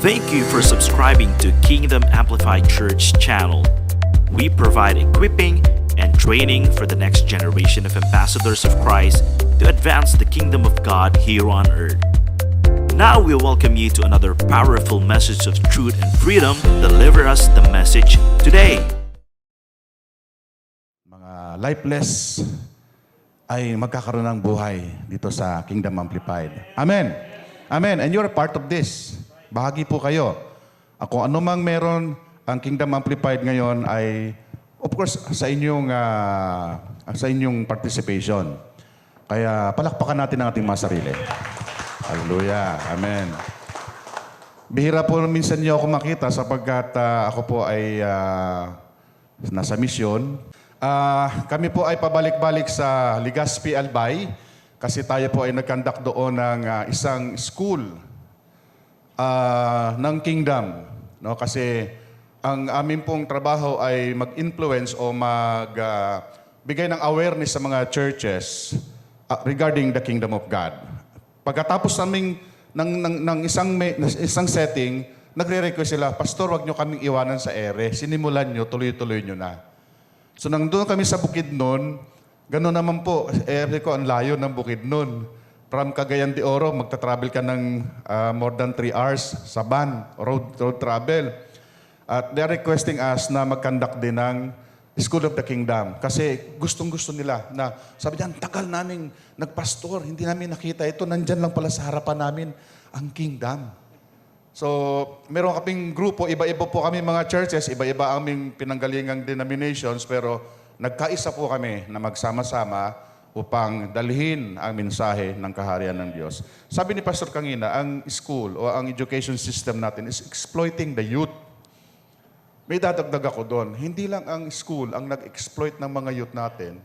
Thank you for subscribing to Kingdom Amplified Church channel. We provide equipping and training for the next generation of ambassadors of Christ to advance the kingdom of God here on earth. Now we welcome you to another powerful message of truth and freedom. Deliver us the message today. Mga lifeless ay magkakaroon ng buhay dito sa Kingdom Amplified. Amen. Amen. And you're a part of this. Bahagi po kayo. Kung ano mang meron ang Kingdom Amplified ngayon ay, of course, sa inyong participation. Kaya palakpakan natin ang ating mga sarili. Hallelujah. Amen. Bihira po minsan niyo ako makita sapagkat ako po ay nasa misyon. Kami po ay pabalik-balik sa Legazpi, Albay kasi tayo po ay nag-conduct doon ng isang school ng Kingdom. No? Kasi ang amin pong trabaho ay mag-influence o magbigay ng awareness sa mga churches regarding the Kingdom of God. Pagkatapos naming ng isang setting, nagre-request sila, Pastor, wag nyo kaming iwanan sa ere. Sinimulan nyo, tuloy-tuloy nyo na. So nang doon kami sa Bukidnon, gano'n naman po, ere ko, ang layo ng Bukidnon. From Cagayan de Oro, magta-travel ka ng more than 3 hours sa van, road travel. At they're requesting us na mag-conduct din ng School of the Kingdom. Kasi gustong-gusto nila na, sabi niya, tagal namin nagpastor, hindi namin nakita ito, nandyan lang pala sa harapan namin ang Kingdom. So, meron kaming grupo, iba-iba po kami mga churches, iba-iba aming pinanggalingang denominations, pero nagkaisa po kami na magsama-sama upang dalhin ang mensahe ng kaharian ng Diyos. Sabi ni Pastor Kangina, ang school o ang education system natin is exploiting the youth. May dadagdag ako doon. Hindi lang ang school ang nag-exploit ng mga youth natin,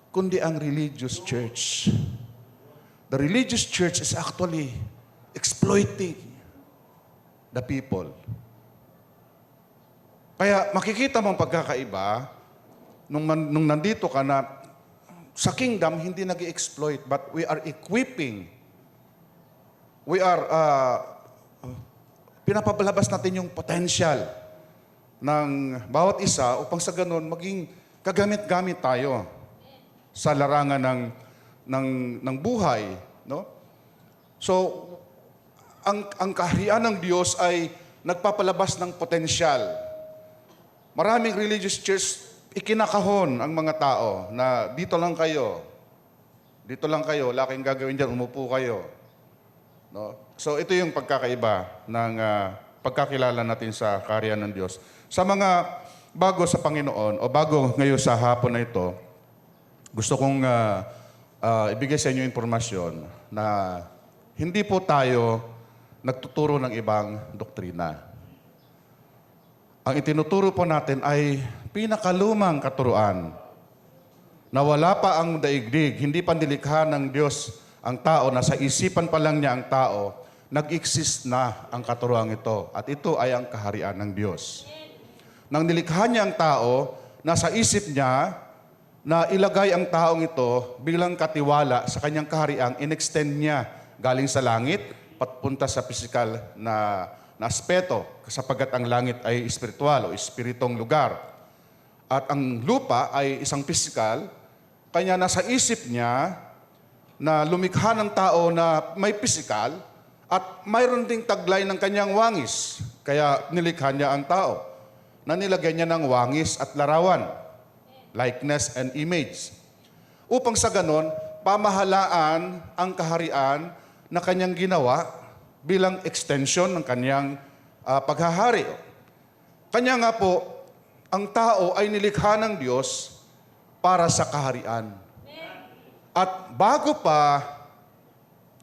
kundi ang religious church. The religious church is actually exploiting the people. Kaya makikita mong pagkakaiba nung nandito ka na sa kingdom, hindi nag-exploit, but we are equipping. We are, pinapabalabas natin yung potential ng bawat isa upang sa ganun maging kagamit-gamit tayo sa larangan ng buhay. No? So, ang kaharian ng Diyos ay nagpapalabas ng potensyal. Maraming religious church, ikinakahon ang mga tao na dito lang kayo, wala kayong gagawin dyan, umupo kayo. No? So ito yung pagkakaiba ng pagkakilala natin sa kaharian ng Diyos. Sa mga bago sa Panginoon o bago ngayon sa hapon na ito, gusto kong ibigay sa inyo impormasyon na hindi po tayo nagtuturo ng ibang doktrina. Ang itinuturo po natin ay pinakalumang katuruan na wala pa ang daigdig, hindi pa nilikha ng Diyos ang tao, na sa isipan pa lang niya ang tao, nag-exist na ang katuruan ito. At ito ay ang kaharian ng Diyos. Nang nilikha niya ang tao, nasa isip niya na ilagay ang taong ito bilang katiwala sa kanyang kaharian, in-extend niya galing sa langit, papunta sa physical na aspeto, sapagkat ang langit ay espiritual o espiritong lugar. At ang lupa ay isang physical, kanya nasa isip niya na lumikha ng tao na may physical at mayroon ding taglay ng kanyang wangis. Kaya nilikha niya ang tao na nilagay niya ng wangis at larawan, likeness and image. Upang sa ganon, pamahalaan ang kaharian na kanyang ginawa bilang extension ng kanyang paghahari. Kanya nga po, ang tao ay nilikha ng Diyos para sa kaharian. At bago pa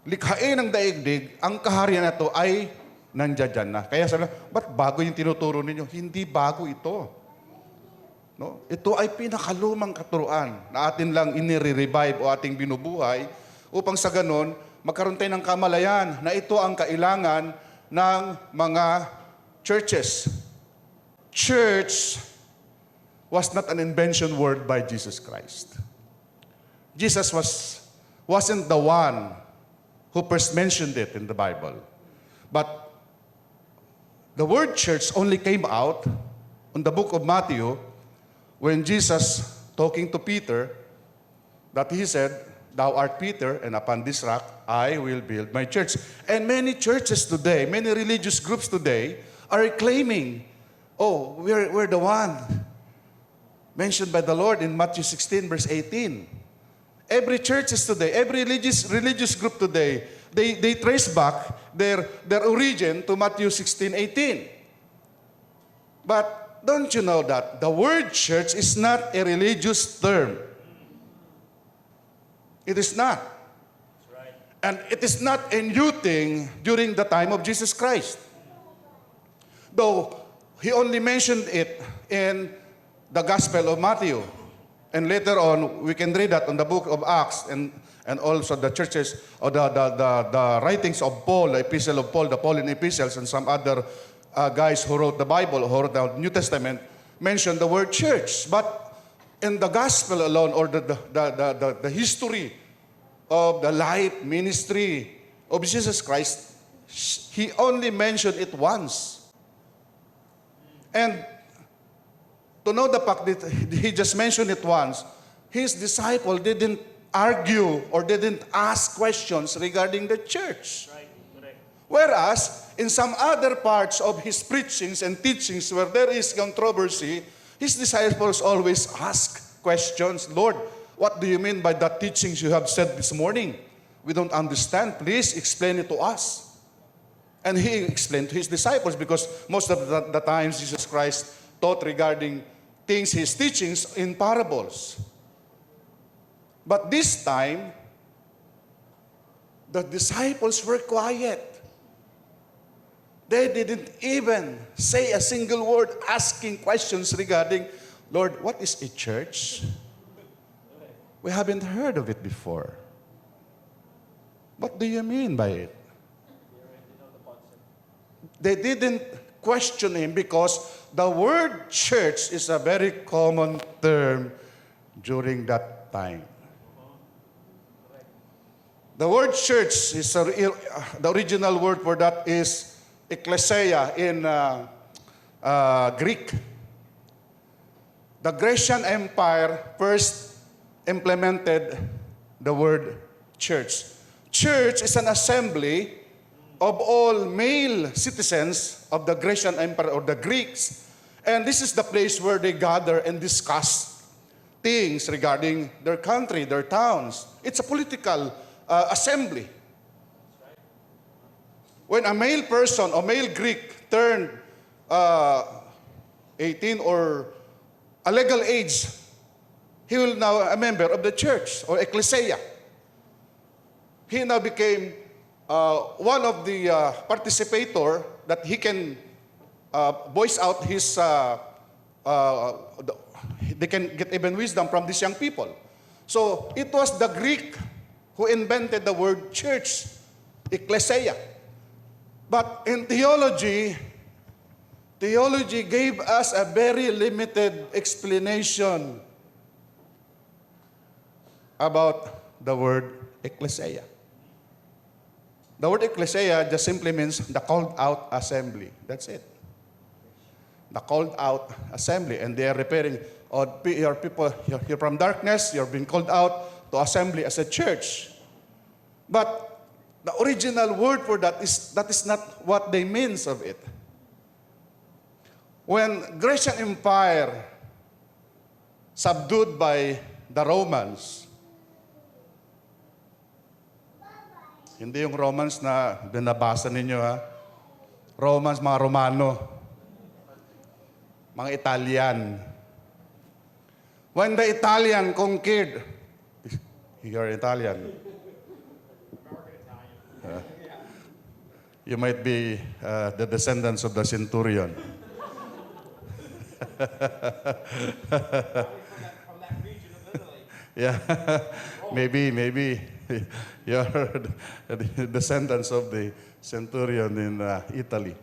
likhain ng daigdig, ang kaharian na ito ay nandiyan na. Kaya sabi, ba't bago yung tinuturo ninyo? Hindi bago ito. No? Ito ay pinakalumang katuruan na atin lang inire-revive o ating binubuhay upang sa ganon, magkaroon tayo ng kamalayan na ito ang kailangan ng mga churches. Church was not an invention word by Jesus Christ. Jesus wasn't the one who first mentioned it in the Bible. But the word church only came out on the book of Matthew when Jesus, talking to Peter, that he said, "Thou art Peter, and upon this rock I will build my church." And many churches today, many religious groups today are claiming, "Oh, we're the one mentioned by the Lord in Matthew 16, verse 18. Every churches today, every religious group today, they trace back their origin to Matthew 16, 18. But don't you know that the word church is not a religious term? It is not. And it is not a new thing during the time of Jesus Christ. Though he only mentioned it in the Gospel of Matthew. And later on, we can read that on the book of Acts and also the churches, or the writings of Paul, the epistle of Paul, the Pauline epistles, and some other guys who wrote the Bible, who wrote the New Testament, mentioned the word church. But in the Gospel alone, or the history of the life ministry of Jesus Christ, he only mentioned it once. And to know the fact that he just mentioned it once, his disciple didn't argue or didn't ask questions regarding the church. Right. Correct. Whereas, in some other parts of his preachings and teachings where there is controversy, his disciples always ask questions. "Lord, what do you mean by the teachings you have said this morning? We don't understand. Please explain it to us." And he explained to his disciples, because most of the times Jesus Christ taught regarding things, his teachings, in parables. But this time, the disciples were quiet. They didn't even say a single word, asking questions regarding, "Lord, what is a church? We haven't heard of it before. What do you mean by it?" They didn't question him because the word church is a very common term during that time. The word church is the original word for that is ekklesia in Greek. The Grecian Empire first implemented the word church. Church is an assembly of all male citizens of the Grecian Empire, or the Greeks. And this is the place where they gather and discuss things regarding their country, their towns. It's a political assembly. When a male person, a male Greek, turned 18 or a legal age, he will now a member of the church or ecclesia. He now became one of the participator that he can voice out his, they can get even wisdom from these young people. So it was the Greek who invented the word church, ecclesia. But in theology gave us a very limited explanation about the word ecclesia. The word ecclesia just simply means the called out assembly. That's it. The called out assembly. And they are referring, your people, you're from darkness, you're being called out to assembly as a church. But the original word for that is not what they means of it. When Grecian Empire subdued by the Romans, hindi yung Romans na binabasa ninyo, ha? Romans, mga Romano, mga Italian. When the Italian conquered, you're Italian. You might be the descendants of the centurion. Yeah, maybe you're the descendants of the centurion in Italy.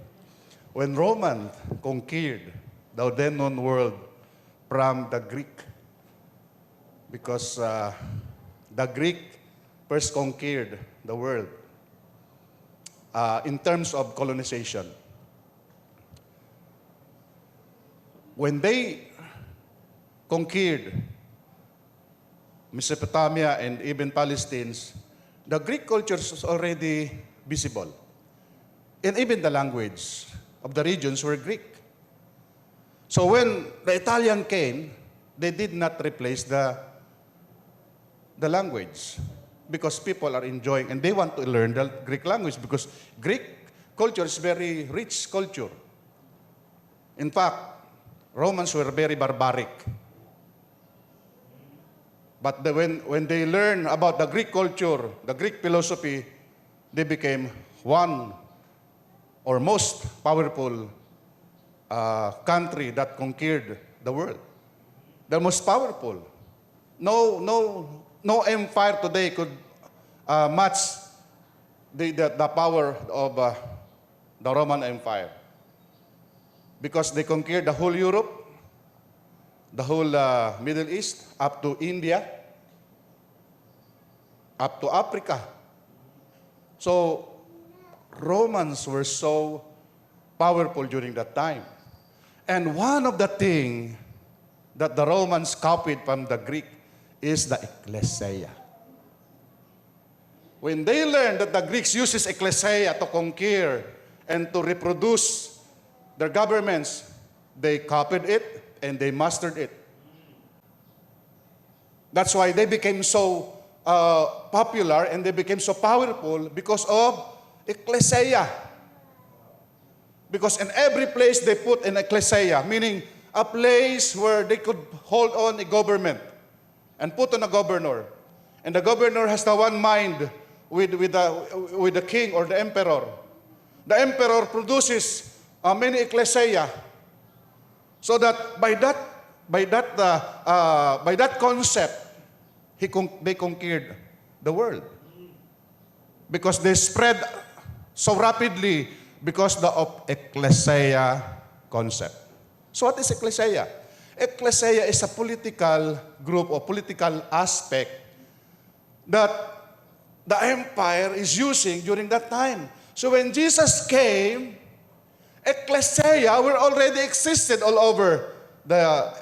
When Roman conquered the then known world from the Greek, because the Greek first conquered the world in terms of colonization. when they conquered Mesopotamia and even Palestine, the Greek culture was already visible. And even the language of the regions were Greek. So when the Italian came, they did not replace the language because people are enjoying and they want to learn the Greek language because Greek culture is very rich culture. In fact, Romans were very barbaric. But when they learn about the Greek culture, the Greek philosophy, they became one or most powerful country that conquered the world. The most powerful. No empire today could match the power of the Roman Empire. Because they conquered the whole Europe, the whole Middle East, up to India, up to Africa. So, Romans were so powerful during that time. And one of the things that the Romans copied from the Greek is the ecclesia. When they learned that the Greeks uses ecclesia to conquer and to reproduce their governments, they copied it and they mastered it. That's why they became so popular and they became so powerful because of ecclesia. Because in every place they put an ecclesia, meaning a place where they could hold on a government and put on a governor. And the governor has the one mind with the king or the emperor. The emperor produces many ecclesia, so that by that concept, they conquered the world. Because they spread so rapidly because of ecclesia concept. So what is ecclesia? Ecclesia is a political group or political aspect that the empire is using during that time. So when Jesus came, ecclesia were already existed all over the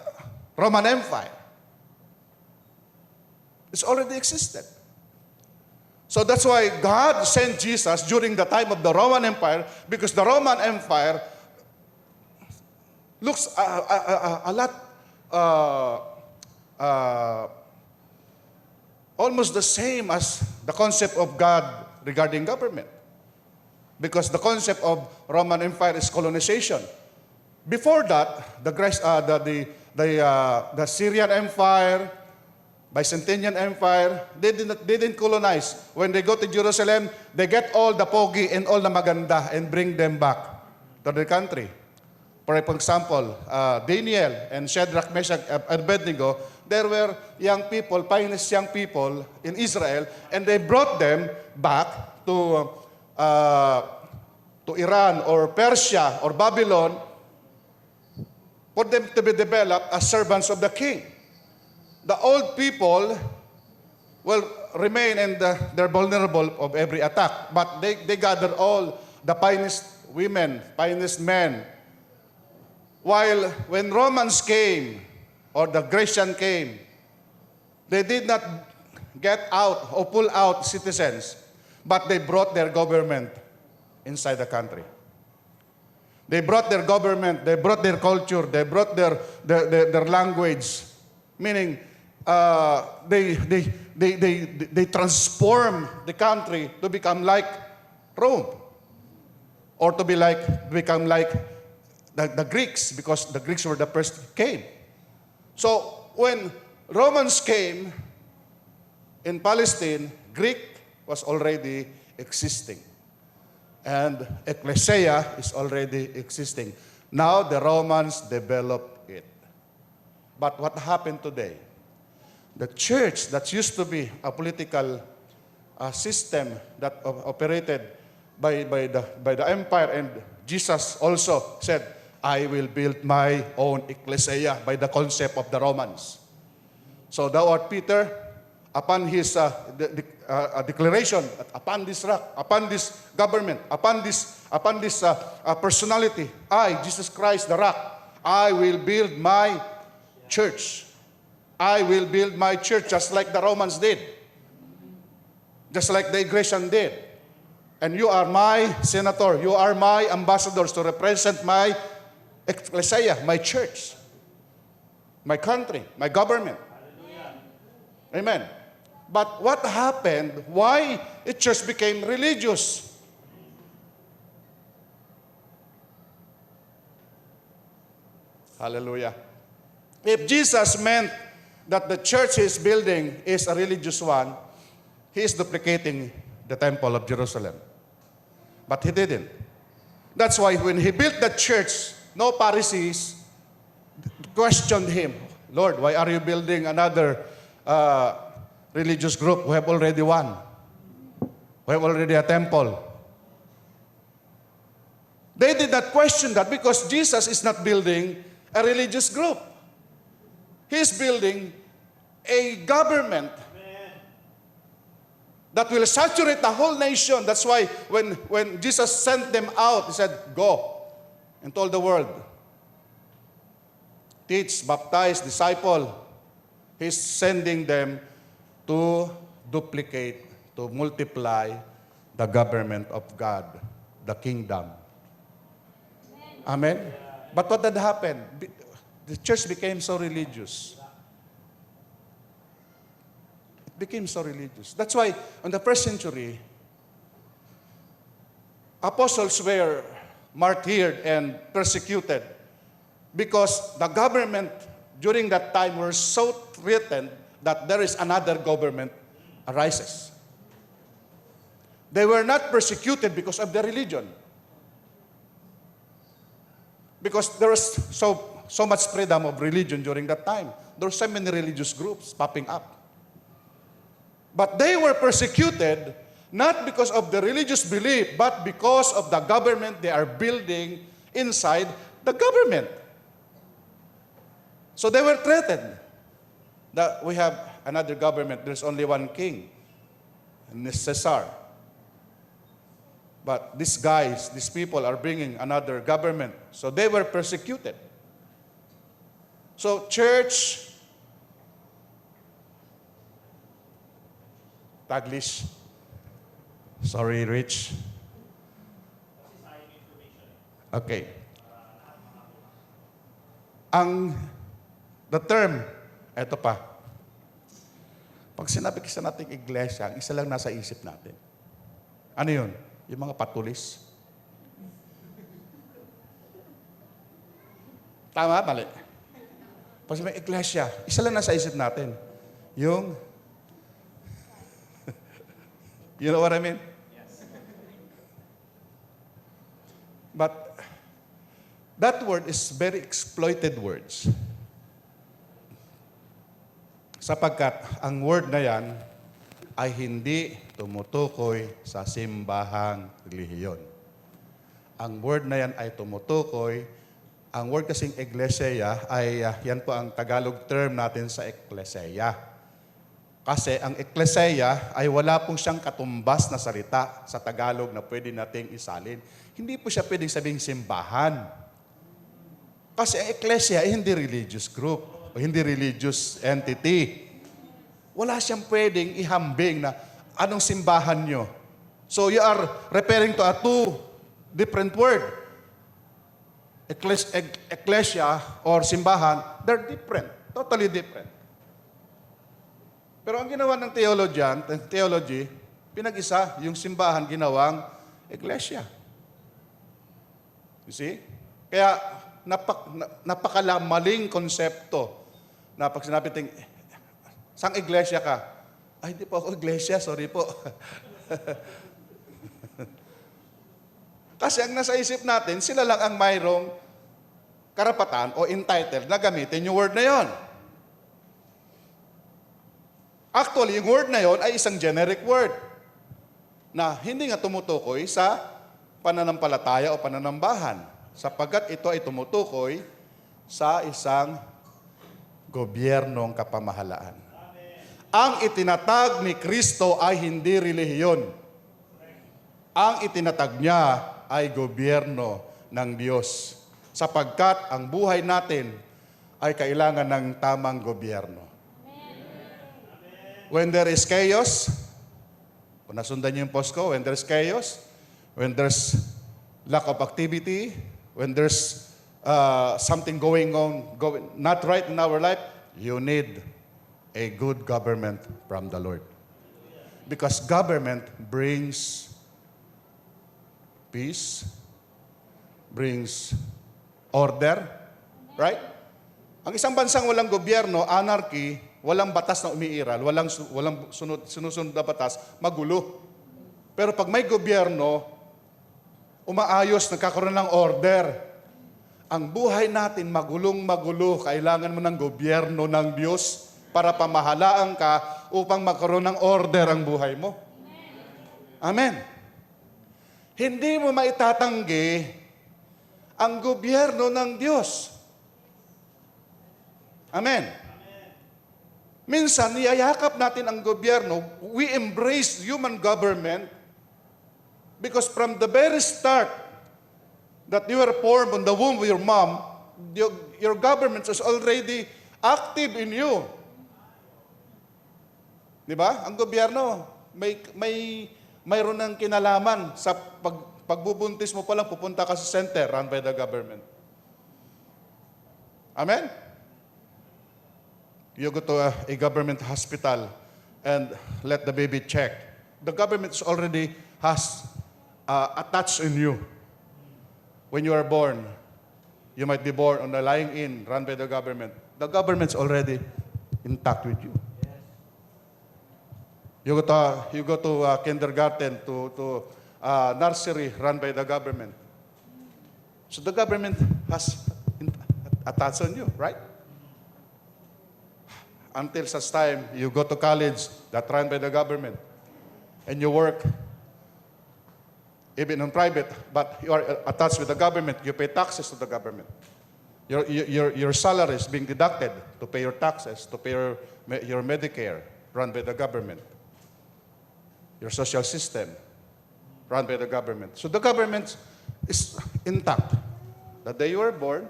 Roman Empire. It's already existed. So that's why God sent Jesus during the time of the Roman Empire, because the Roman Empire looks a lot almost the same as the concept of God regarding government. Because the concept of Roman Empire is colonization. Before that, the Syrian Empire, Byzantine Empire, they didn't colonize. When they go to Jerusalem, they get all the pogi and all the maganda and bring them back to their country. For example, Daniel and Shadrach, Meshach, and Abednego, there were young people, finest young people in Israel, and they brought them back to Iran or Persia or Babylon for them to be developed as servants of the king. The old people will remain and they're vulnerable of every attack, but they gather all the finest women, finest men. While when Romans came or the Grecian came, they did not get out or pull out citizens, but they brought their government inside the country. They brought their government, they brought their culture, they brought their language, meaning they transform the country to become like Rome, or to become like the Greeks, because the Greeks were the first came. So when Romans came in Palestine, Greek was already existing. And ecclesia is already existing. Now the Romans developed it. But what happened today? The church that used to be a political system that operated by the empire, and Jesus also said, I will build my own ecclesia by the concept of the Romans. So thou art Peter, upon his declaration, upon this rock, upon this government, upon this personality, I, Jesus Christ, the rock, I will build my church. I will build my church just like the Romans did. Just like the Grecian did. And you are my senator. You are my ambassadors to represent my ecclesia, my church, my country, my government. Amen. But what happened? Why the church became religious? Hallelujah. If Jesus meant that the church he is building is a religious one, he is duplicating the temple of Jerusalem. But he didn't. That's why when he built the church, no Pharisees questioned him. Lord, why are you building another religious group? We have already one. We have already a temple. They did not question that because Jesus is not building a religious group. He's building a government that will saturate the whole nation. That's why when Jesus sent them out, he said, go into all the world. Teach, baptize, disciple. He's sending them to duplicate, to multiply the government of God, the kingdom. Amen? But what had happened? The church became so religious. It became so religious. That's why in the first century, apostles were martyred and persecuted because the government during that time were so threatened that there is another government arises. They were not persecuted because of their religion. Because there was so much freedom of religion during that time. There were so many religious groups popping up. But they were persecuted not because of the religious belief, but because of the government they are building inside the government. So they were threatened that we have another government. There's only one king, and it's Caesar. But these guys, these people are bringing another government. So they were persecuted. So church, Taglish, sorry Rich. Okay. The term, eto pa. Pag sinabi kasi nating iglesia, isa lang nasa isip natin. Ano yun? Yung mga patulis. Tama, mali. Pag sabi iglesia, isa lang nasa isip natin. Yung, you know what I mean? Yes. But that word is very exploited words. Sapagkat ang word na yan ay hindi tumutukoy sa simbahang relihiyon. Ang word na yan ay tumutukoy, ang word kasing iglesia ay, yan po ang Tagalog term natin sa eklesia. Kasi ang eklesia ay wala pong siyang katumbas na salita sa Tagalog na pwede nating isalin. Hindi po siya pwedeng sabing simbahan. Kasi ang eklesia ay hindi religious group o hindi religious entity. Wala siyang pwedeng ihambing na anong simbahan nyo. So you are referring to a two different word. Ecclesia or simbahan, they're different. Totally different. Pero ang ginawa ng theology, pinag-isa, yung simbahan ginawang iglesia. You see? Kaya napakalamaling konsepto na pag sinabi ting, sang iglesia ka? Ay, hindi po ako iglesia, sorry po. Kasi ang nasa isip natin, sila lang ang mayroong karapatan o entitled na gamitin yung word na yon. Actually, yung word na yon ay isang generic word na hindi nga tumutukoy sa pananampalataya o pananambahan sapagkat ito ay tumutukoy sa isang gobyernong kapamahalaan. Ang itinatag ni Kristo ay hindi relihiyon. Ang itinatag niya ay gobyerno ng Diyos. sapagkat ang buhay natin ay kailangan ng tamang gobyerno. When there is chaos, kung nasundan niyo yung post ko, when there's chaos, when there's lack of activity, when there's something going on, not right in our life, you need a good government from the Lord. Because government brings peace, brings order, right? Ang isang bansang walang gobyerno, anarchy, walang batas na umiiral, walang sinusunod na batas, magulo. Pero pag may gobyerno, umaayos, nagkakaroon ng order. Ang buhay natin magulong-magulo, kailangan mo ng gobyerno ng Diyos para pamahalaan ka upang magkaroon ng order ang buhay mo. Amen. Hindi mo maitatanggi ang gobyerno ng Diyos. Amen. Minsan, niyayakap natin ang gobyerno. We embrace human government because from the very start that you were formed on the womb of your mom, your government is already active in you. Di ba? Ang gobyerno, mayroon ng kinalaman sa pagbubuntis mo pa lang, pupunta ka sa center run by the government. Amen? You go to a government hospital and let the baby check. The government is already has attached in you. When you are born, you might be born on a lying-in run by the government. The government's already intact with you. You go to kindergarten, to nursery run by the government. So the government has attached on you, right? Until such time, you go to college that run by the government. And you work even in private, but you are attached with the government. You pay taxes to the government. Your salary is being deducted to pay your taxes, to pay your Medicare, run by the government. Your social system, run by the government. So the government is intact. The day you were born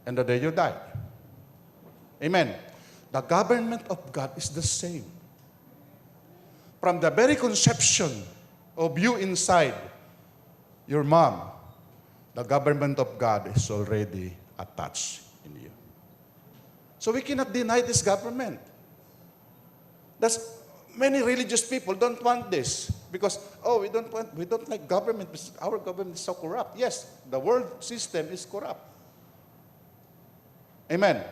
and the day you died. Amen. The government of God is the same. From the very conception of you inside your mom, the government of God is already attached in you. So we cannot deny this government. That's many religious people don't want this because we don't like government because our government is so corrupt. Yes, the world system is corrupt. Amen.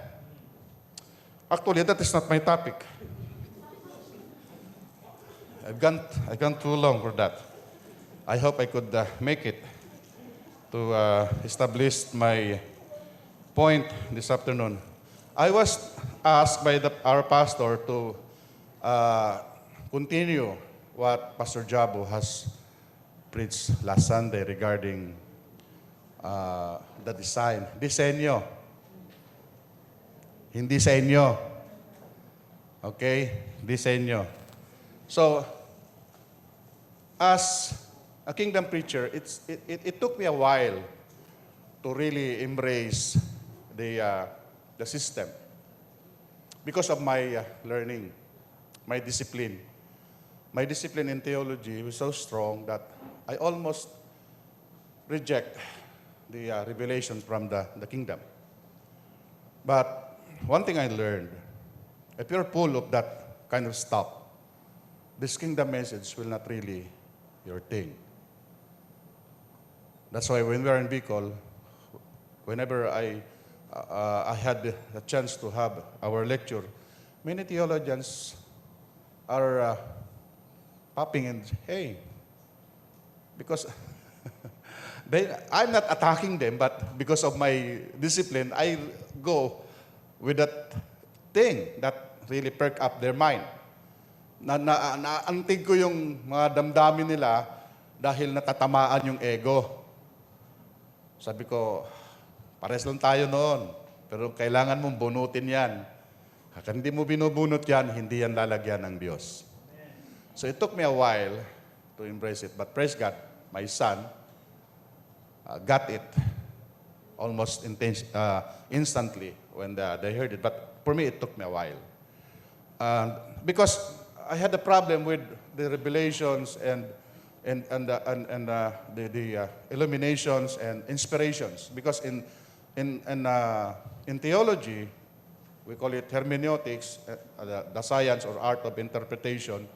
Actually, that is not my topic. I've gone too long for that. I hope I could make it to establish my point this afternoon. I was asked by our pastor to continue what Pastor Jabo has preached last Sunday regarding the disenyo. Hindi sa inyo. Okay? Disenyo. So, as a kingdom preacher, it took me a while to really embrace the system because of my learning, my discipline. My discipline in theology was so strong that I almost reject the revelation from the kingdom. But one thing I learned, if you're full of that kind of stuff, this kingdom message will not really your thing. That's why when we are in Bicol, whenever I had a chance to have our lecture, many theologians are popping and hey, because I'm not attacking them, but because of my discipline, I go with that thing that really perk up their mind. Naantig ko yung mga damdamin nila dahil natatamaan yung ego. Sabi ko, pares lang tayo noon, pero kailangan mong bunutin yan. Kung hindi mo binubunot yan, hindi yan lalagyan ng Diyos. So it took me a while to embrace it, but praise God, my son got it. almost instantly when they heard it. But for me, it took me a while. Because I had a problem with the revelations and the illuminations and inspirations. Because in theology, we call it hermeneutics, the science or art of interpretation.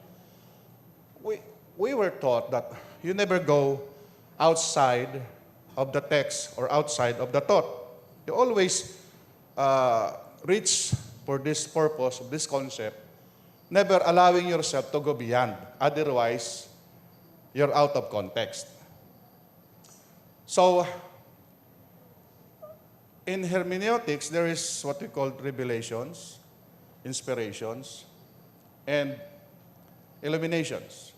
We were taught that you never go outside of the text or outside of the thought. You always reach for this purpose, of this concept, never allowing yourself to go beyond. Otherwise, you're out of context. So, in hermeneutics, there is what we call revelations, inspirations, and illuminations.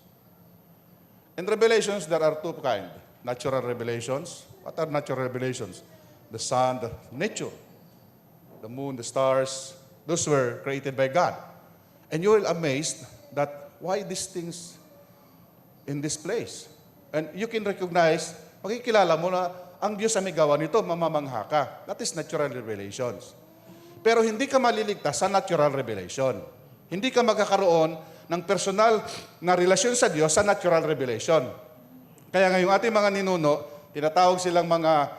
In revelations, there are two kinds. Natural revelations. What are natural revelations? The sun, the nature, the moon, the stars, those were created by God. And you will amazed that why these things in this place. And you can recognize, makikilala mo na ang Diyos ang may gawa nito, mamamangha ka. That is natural revelations. Pero hindi ka maliligtas sa natural revelation. Hindi ka magkakaroon ng personal na relasyon sa Diyos sa natural revelation. Kaya ngayong ating mga ninuno, tinatawag silang mga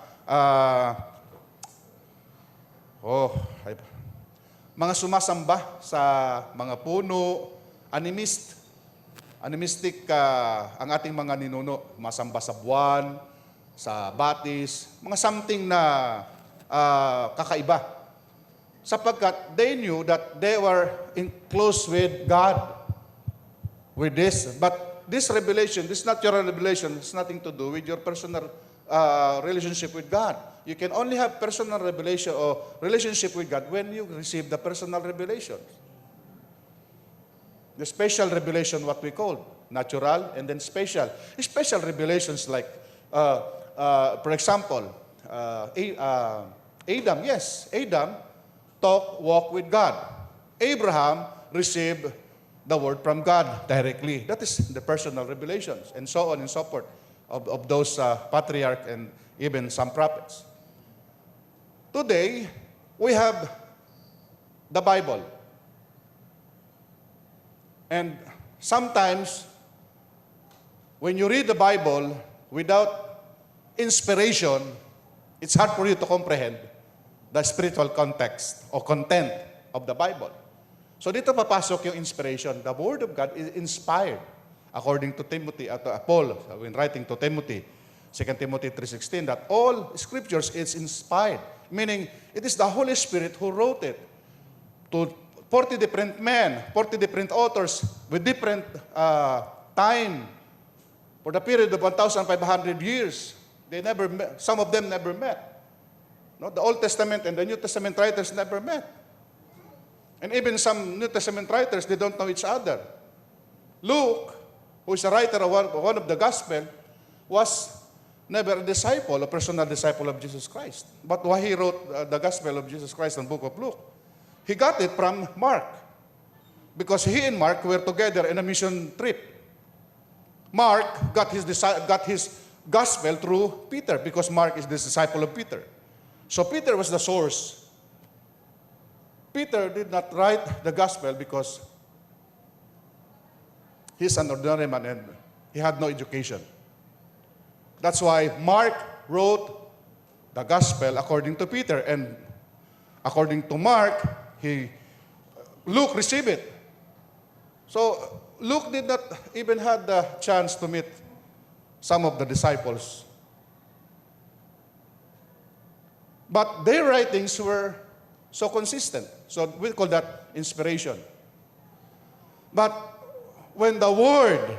mga sumasamba sa mga puno, animistic ang ating mga ninuno, masamba sa buwan, sa batis, mga something na kakaiba. Sapagkat they knew that they were in close with God with this. But this revelation, this natural revelation, has nothing to do with your personal relationship with God. You can only have personal revelation or relationship with God when you receive the personal revelation. The special revelation, what we call natural, and then special. Special revelations like, for example, Adam, yes, Adam walk with God. Abraham received the word from God directly. That is the personal revelations, and so on and so forth of those patriarchs and even some prophets. Today, we have the Bible. And sometimes, when you read the Bible without inspiration, it's hard for you to comprehend the spiritual context or content of the Bible. So dito papasok yung inspiration. The Word of God is inspired according to Timothy, Paul, when writing to Timothy, 2 Timothy 3:16, that all scriptures is inspired. Meaning, it is the Holy Spirit who wrote it to 40 different men, 40 different authors with different time for the period of 1,500 years. They never met. Some of them never met. No, the Old Testament and the New Testament writers never met. And even some New Testament writers, they don't know each other. Luke, who is a writer of one of the Gospel, was never a disciple, a personal disciple of Jesus Christ. But why he wrote the Gospel of Jesus Christ and Book of Luke? He got it from Mark. Because he and Mark were together in a mission trip. Mark got his Gospel through Peter, because Mark is the disciple of Peter. So Peter was the source. Peter did not write the Gospel because he's an ordinary man and he had no education. That's why Mark wrote the Gospel according to Peter, and according to Mark, Luke received it. So Luke did not even have the chance to meet some of the disciples. But their writings were so consistent. So we call that inspiration. But when the Word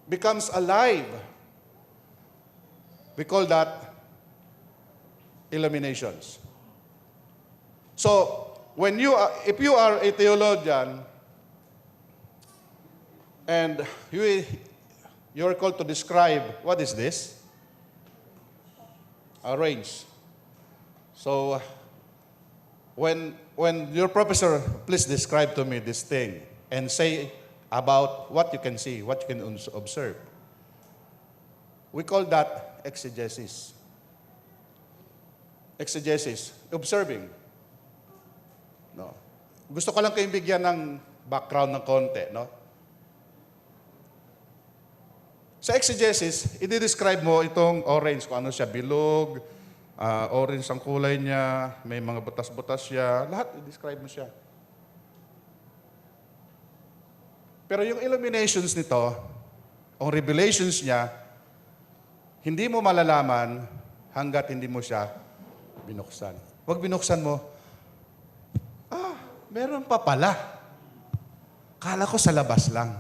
becomes alive, we call that illuminations. So if you are a theologian and you are called to describe, what is this? A range. So when your professor, please describe to me this thing and say about what you can see, what you can observe. We call that exegesis. exegesis, observing. No. Gusto ko lang kayong bigyan ng background ng konti, no? Sa exegesis, i-describe mo itong orange, kung ano siya, bilog, orange ang kulay niya, may mga butas-butas siya, lahat i-describe mo siya. Pero yung illuminations nito, o revelations niya, hindi mo malalaman hanggat hindi mo siya binuksan. Huwag binuksan mo, meron pa pala. Kala ko sa labas lang.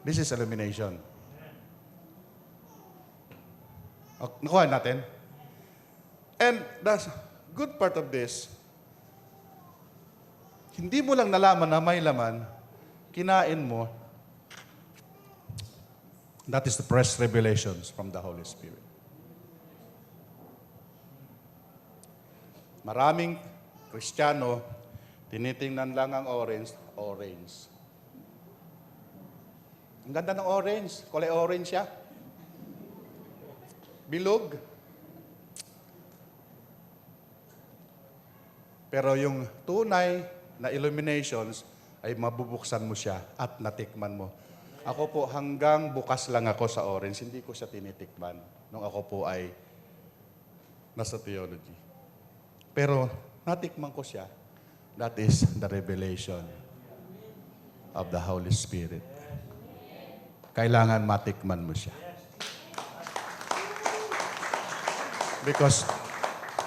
This is illumination. Nakuha natin? And the good part of this, hindi mo lang nalaman na may laman, kinain mo, that is the fresh revelations from the Holy Spirit. Maraming Kristiyano, tinitingnan lang ang orange. Ang ganda ng orange. Kulay orange siya. Bilog. Pero yung tunay na illuminations ay mabubuksan mo siya at natikman mo. Ako po, hanggang bukas lang ako sa orange, hindi ko siya tinitikman nung ako po ay nasa theology. Pero natikman ko siya. That is the revelation of the Holy Spirit. Kailangan matikman mo siya. Because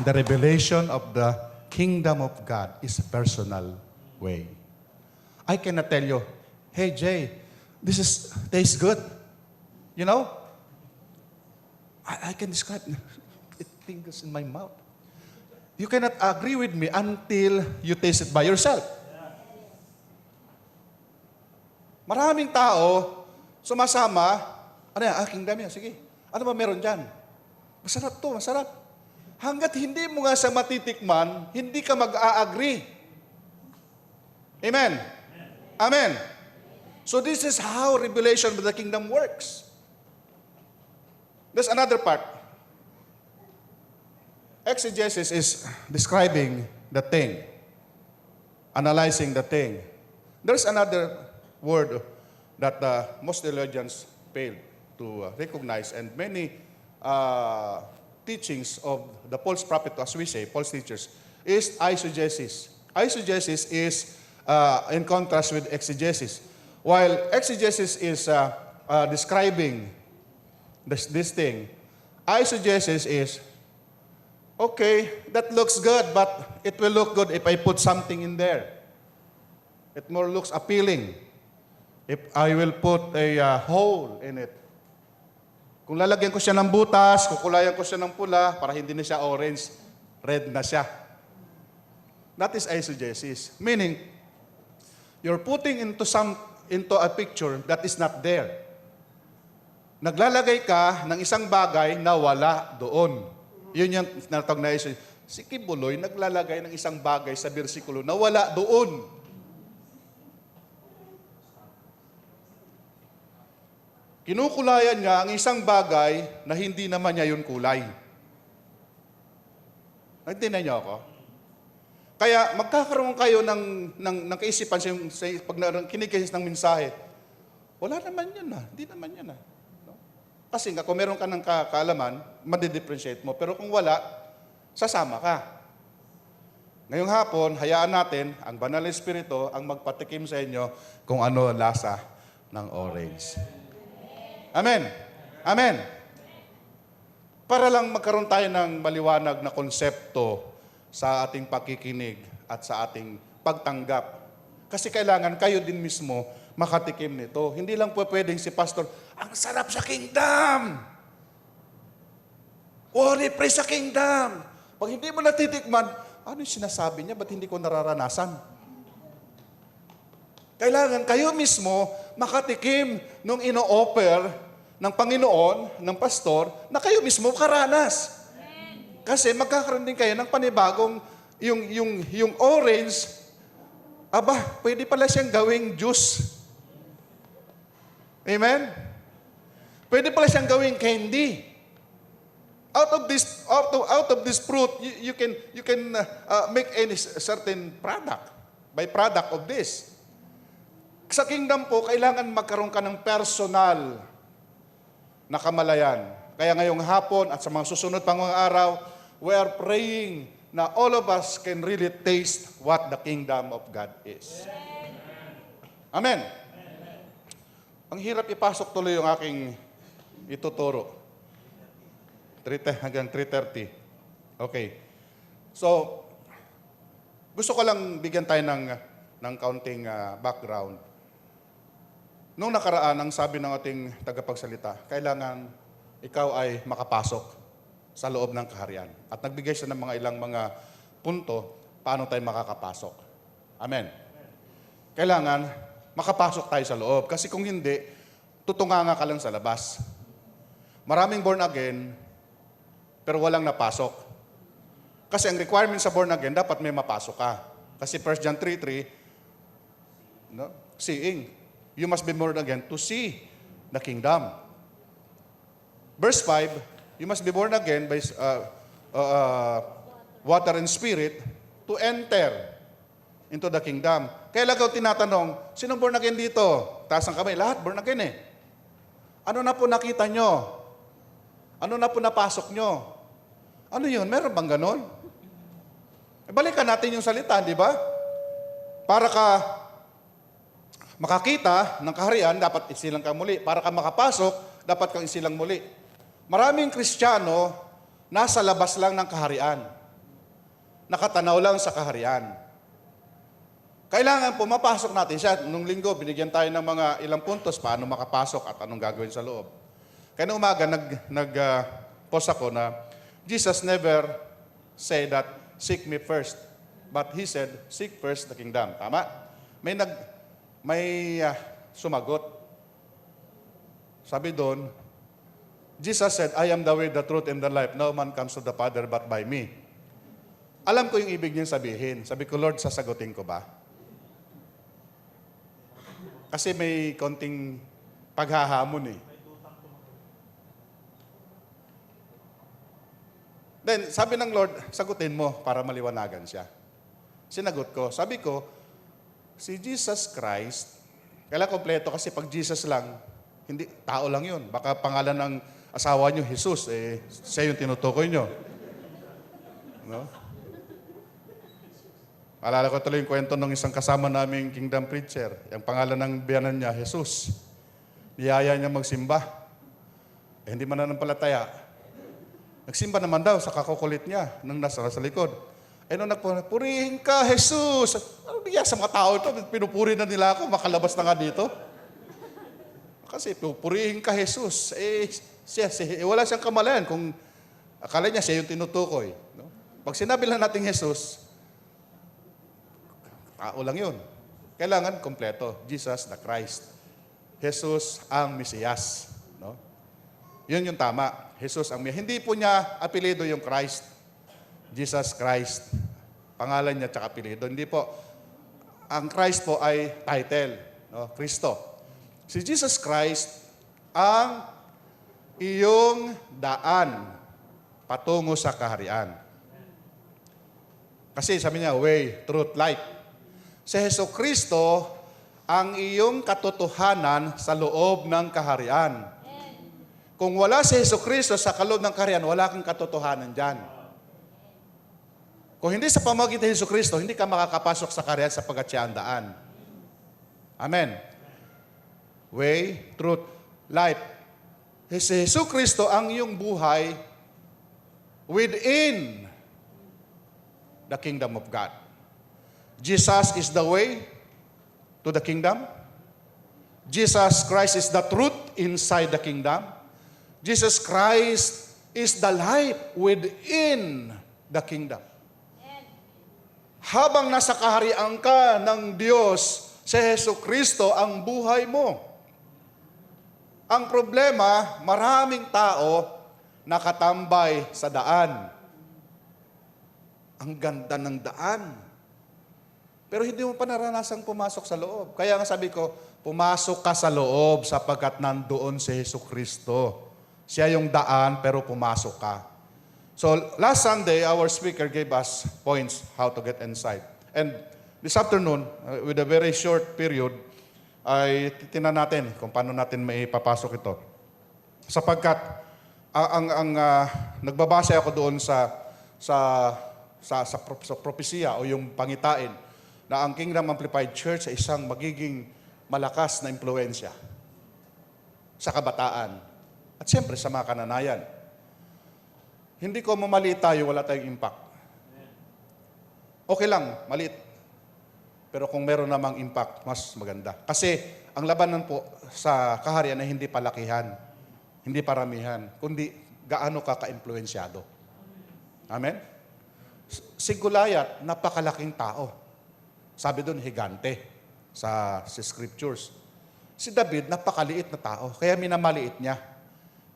the revelation of the kingdom of God is a personal way. I cannot tell you, hey Jay, this tastes good. You know? I can describe it tingles in my mouth. You cannot agree with me until you taste it by yourself. Maraming tao, sumasama, ano yan, kingdom yan, sige. Ano ba meron dyan? Masarap to, masarap. Hanggat hindi mo nga sa matitikman, hindi ka mag-a-agree. Amen? Amen. So this is how revelation of the kingdom works. There's another part. Exegesis is describing the thing, analyzing the thing. There's another word that most theologians fail to recognize, and many teachings of the false prophet, as we say, false teachers, is eisegesis. Eisegesis is in contrast with exegesis. While exegesis is describing this thing, eisegesis is, okay, that looks good, but it will look good if I put something in there. It more looks appealing if I will put a hole in it. Kung lalagyan ko siya ng butas, kukulayan ko siya ng pula, para hindi na siya orange, red na siya. That is eisegesis. Meaning, you're putting into a picture that is not there. Naglalagay ka ng isang bagay na wala doon. Yun yung tinatawag na eisegesis. Si Kibuloy naglalagay ng isang bagay sa bersikulo na wala doon. Kinukulayan niya ang isang bagay na hindi naman niya yun kulay. Naintindihan niyo ako? Kaya magkakaroon kayo ng kaisipan pag kinikisis ng mensahe. Wala naman yan hindi naman yan no? Kasi nga, kung meron ka ng kaalaman, madidifferentiate mo. Pero kung wala, sasama ka. Ngayong hapon, hayaan natin ang Banal na Espiritu ang magpatikim sa inyo kung ano lasa ng orange. Amen. Amen. Para lang magkaroon tayo ng maliwanag na konsepto sa ating pakikinig at sa ating pagtanggap. Kasi kailangan kayo din mismo makatikim nito. Hindi lang po pwedeng si pastor, ang sarap sa kingdom! Worry, pray sa kingdom! Pag hindi mo natitikman, ano yung sinasabi niya? Ba't hindi ko nararanasan? Kailangan kayo mismo makatikim nung ino-offer ng Panginoon, ng pastor, na kayo mismo karanas. Kasi magkakaroon din kayo ng panibagong, yung orange, pwede pala siyang gawing juice. Amen? Pwede pala siyang gawing candy. Out of this fruit, you can make any certain product, byproduct of this. Sa kingdom po, kailangan magkaroon ka ng personal na kamalayan. Kaya ngayong hapon at sa mga susunod pang mga araw, we are praying na all of us can really taste what the kingdom of God is. Amen. Ang hirap ipasok tuloy yung aking ituturo. 3 hanggang 3:30. Okay. So, gusto ko lang bigyan tayo ng kaunting background. Noong nakaraan, ang sabi ng ating tagapagsalita, kailangan ikaw ay makapasok sa loob ng kaharian. At nagbigay siya ng mga ilang mga punto paano tayo makakapasok. Amen. Kailangan makapasok tayo sa loob. Kasi kung hindi, tutunganga ka lang sa labas. Maraming born again, pero walang napasok. Kasi ang requirement sa born again, dapat may mapasok ka. Kasi 1 John 3:3, no? Seeing. You must be born again to see the kingdom. Verse 5, you must be born again by water and spirit to enter into the kingdom. Kaya lagaw tinatanong, sinong born again dito? Taas ang kamay, lahat born again eh. Ano na po nakita nyo? Ano na po napasok nyo? Ano yun? Meron bang ganon? Balikan natin yung salita, di ba? Para ka makakita ng kaharian, dapat isilang ka muli. Para ka makapasok, dapat kang isilang muli. Maraming Kristiyano, nasa labas lang ng kaharian. Nakatanaw lang sa kaharian. Kailangan pumapasok natin siya. Nung linggo, binigyan tayo ng mga ilang puntos paano makapasok at anong gagawin sa loob. Kaya nung umaga, nag-post ako na Jesus never said that, seek me first. But He said, seek first the kingdom. Tama? May sumagot. Sabi doon, Jesus said, I am the way, the truth, and the life. No man comes to the Father but by me. Alam ko yung ibig niyang sabihin. Sabi ko, Lord, sasagutin ko ba? Kasi may konting paghahamon eh. Then, sabi ng Lord, sagutin mo para maliwanagan siya. Sinagot ko. Sabi ko, si Jesus Christ, kailan kompleto kasi pag Jesus lang, hindi, tao lang yun. Baka pangalan ng asawa nyo, Jesus, siya yung tinutukoy nyo. No? Alala ko tuloy yung kwento ng isang kasama naming kingdom preacher. Yung pangalan ng biyanan niya, Jesus. Niyaya niya magsimba. Hindi mananampalataya. Nagsimba naman daw sa kakukulit niya nung nasa likod. Nung purihin ka, Jesus! Ano niya sa mga tao ito? Pinupuri na nila ako, makalabas na nga dito. Kasi purihin ka, Jesus. Wala siyang kamalayan kung akala niya siya yung tinutukoy. No? Pag sinabi lang natin Jesus, tao lang yun. Kailangan kompleto. Jesus the Christ. Jesus ang Mesiyas. No? Yun yung tama. Jesus ang Mesiyas. Hindi po niya apelido yung Christ. Jesus Christ. Pangalan niya tsaka apelido. Hindi po. Ang Christ po ay title. No? Kristo. Si Jesus Christ ang iyong daan patungo sa kaharian. Kasi sabi niya, way, truth, life. Si Hesus Kristo ang iyong katotohanan sa loob ng kaharian. Kung wala si Hesus Kristo sa kaloob ng kaharian, wala kang katotohanan dyan. Kung hindi sa pamamagitan ni Hesus Kristo, hindi ka makakapasok sa kaharian sapagkat siya ang daan. Amen. Way, truth, life. Si Hesus Kristo ang iyong buhay within the kingdom of God. Jesus is the way to the kingdom. Jesus Christ is the truth inside the kingdom. Jesus Christ is the life within the kingdom. Habang nasa kaharian ka ng Diyos, si Hesus Kristo ang buhay mo. Ang problema, maraming tao nakatambay sa daan. Ang ganda ng daan. Pero hindi mo pa naranasang pumasok sa loob. Kaya nga sabi ko, pumasok ka sa loob sapagkat nandoon si Hesus Kristo. Siya yung daan pero pumasok ka. So last Sunday, our speaker gave us points how to get inside. And this afternoon, with a very short period, ay titingnan natin kung paano natin maipapasok ito. Sapagkat nagbabase ako doon sa propesya o yung pangitain na ang Kingdom Amplified Church ay isang magiging malakas na impluensya sa kabataan at siyempre sa mga kananayan. Hindi ko mamaliit tayo, wala tayong impact. Okay lang, maliit. Pero kung meron namang impact, mas maganda. Kasi ang labanan po sa kaharian ay hindi palakihan, hindi paramihan, kundi gaano ka ka-impluensyado. Amen? Si Goliath, napakalaking tao. Sabi doon, higante sa scriptures. Si David, napakaliit na tao, kaya minamaliit niya.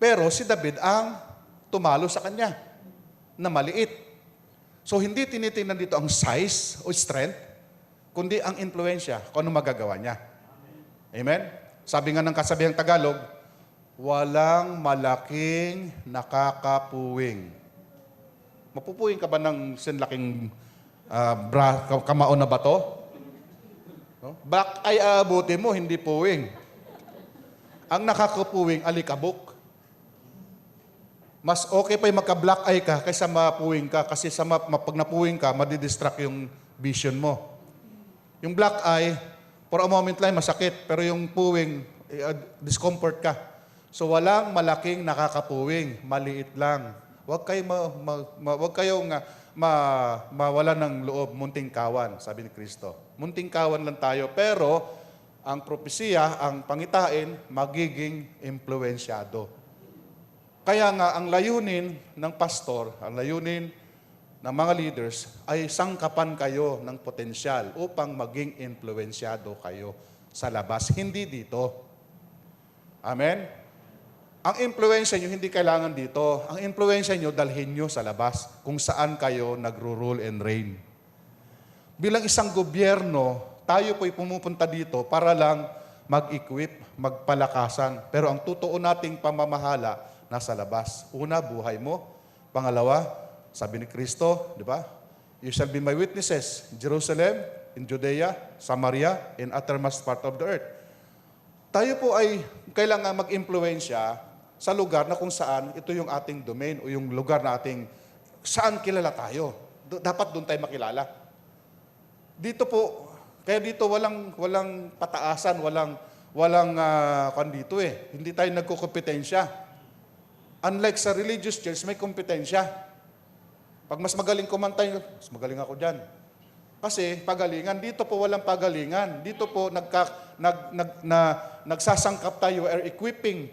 Pero si David ang tumalo sa kanya, na maliit. So hindi tinitingnan dito ang size o strength, kundi ang impluensya, kung ano magagawa niya. Amen? Sabi nga ng kasabihang Tagalog, walang malaking nakakapuwing. Mapupuwing ka ba ng sinlaking kamao na bato? No? Black eye aabutin mo, hindi puwing. Ang nakakapuwing, alikabok. Mas okay pa yung magka-black eye ka kaysa mapuwing ka. Kasi pag napuwing ka, madidistract yung vision mo. Yung black eye, for a moment lang masakit. Pero yung puwing, discomfort ka. So walang malaking nakakapuwing. Maliit lang. Huwag kayong mawalan ng loob, munting kawan, sabi ni Kristo. Munting kawan lang tayo, pero ang propesiya, ang pangitain, magiging impluensyado. Kaya nga, ang layunin ng pastor, ang layunin ng mga leaders, ay sangkapan kayo ng potensyal upang maging impluensyado kayo sa labas, hindi dito. Amen? Ang impluensya nyo, hindi kailangan dito. Ang impluensya nyo, dalhin nyo sa labas kung saan kayo nagro-rule and reign. Bilang isang gobyerno, tayo po'y pumupunta dito para lang mag-equip, magpalakasan. Pero ang totoo nating pamamahala, nasa labas. Una, buhay mo. Pangalawa, sabi ni Kristo, di ba? You shall be my witnesses in Jerusalem, in Judea, Samaria, in uttermost part of the earth. Tayo po ay kailangan mag-impluensya sa lugar na kung saan ito yung ating domain o yung lugar na ating saan kilala tayo. Dapat doon tayo makilala. Dito po, kaya dito walang pataasan, walang dito eh. Hindi tayo nagkukompetensya. Unlike sa religious church, may kompetensya. Pag mas magaling kumantay, mas magaling ako dyan. Kasi pagalingan, dito po walang pagalingan. Dito po nagsasangkap tayo, are equipping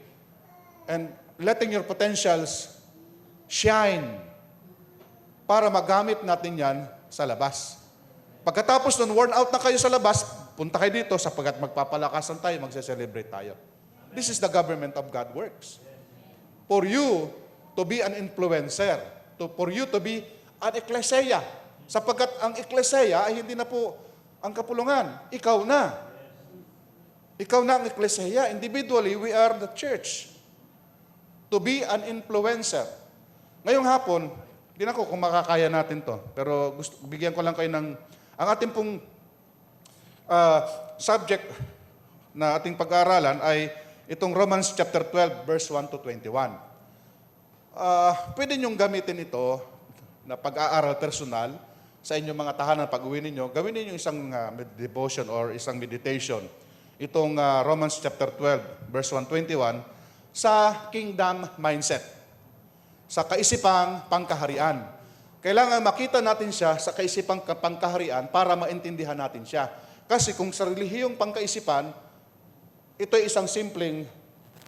and letting your potentials shine para magamit natin yan sa labas. Pagkatapos nun, worn out na kayo sa labas, punta kayo dito sapagkat magpapalakasan tayo, magse-celebrate tayo. This is the government of God works. For you to be an influencer, for you to be an ecclesia. Sapagkat ang ecclesia ay hindi na po ang kapulungan. Ikaw na. Ikaw na ang ecclesia. Individually, we are the church. To be an influencer. Ngayong hapon, hindi na ko kung makakaya natin to. Pero bigyan ko lang kayo ng, ang ating pong subject na ating pag-aaralan ay itong Romans chapter 12, verse 1 to 21. Pwede niyong gamitin ito na pag-aaral personal sa inyong mga tahanan pag-uwi ninyo. Gawin ninyo isang devotion or isang meditation. Itong Romans chapter 12, verse 121, sa kingdom mindset, sa kaisipang pangkaharian. Kailangan makita natin siya sa kaisipang pangkaharian para maintindihan natin siya. Kasi kung sa relihiyong pangkaisipan, ito ay isang simpleng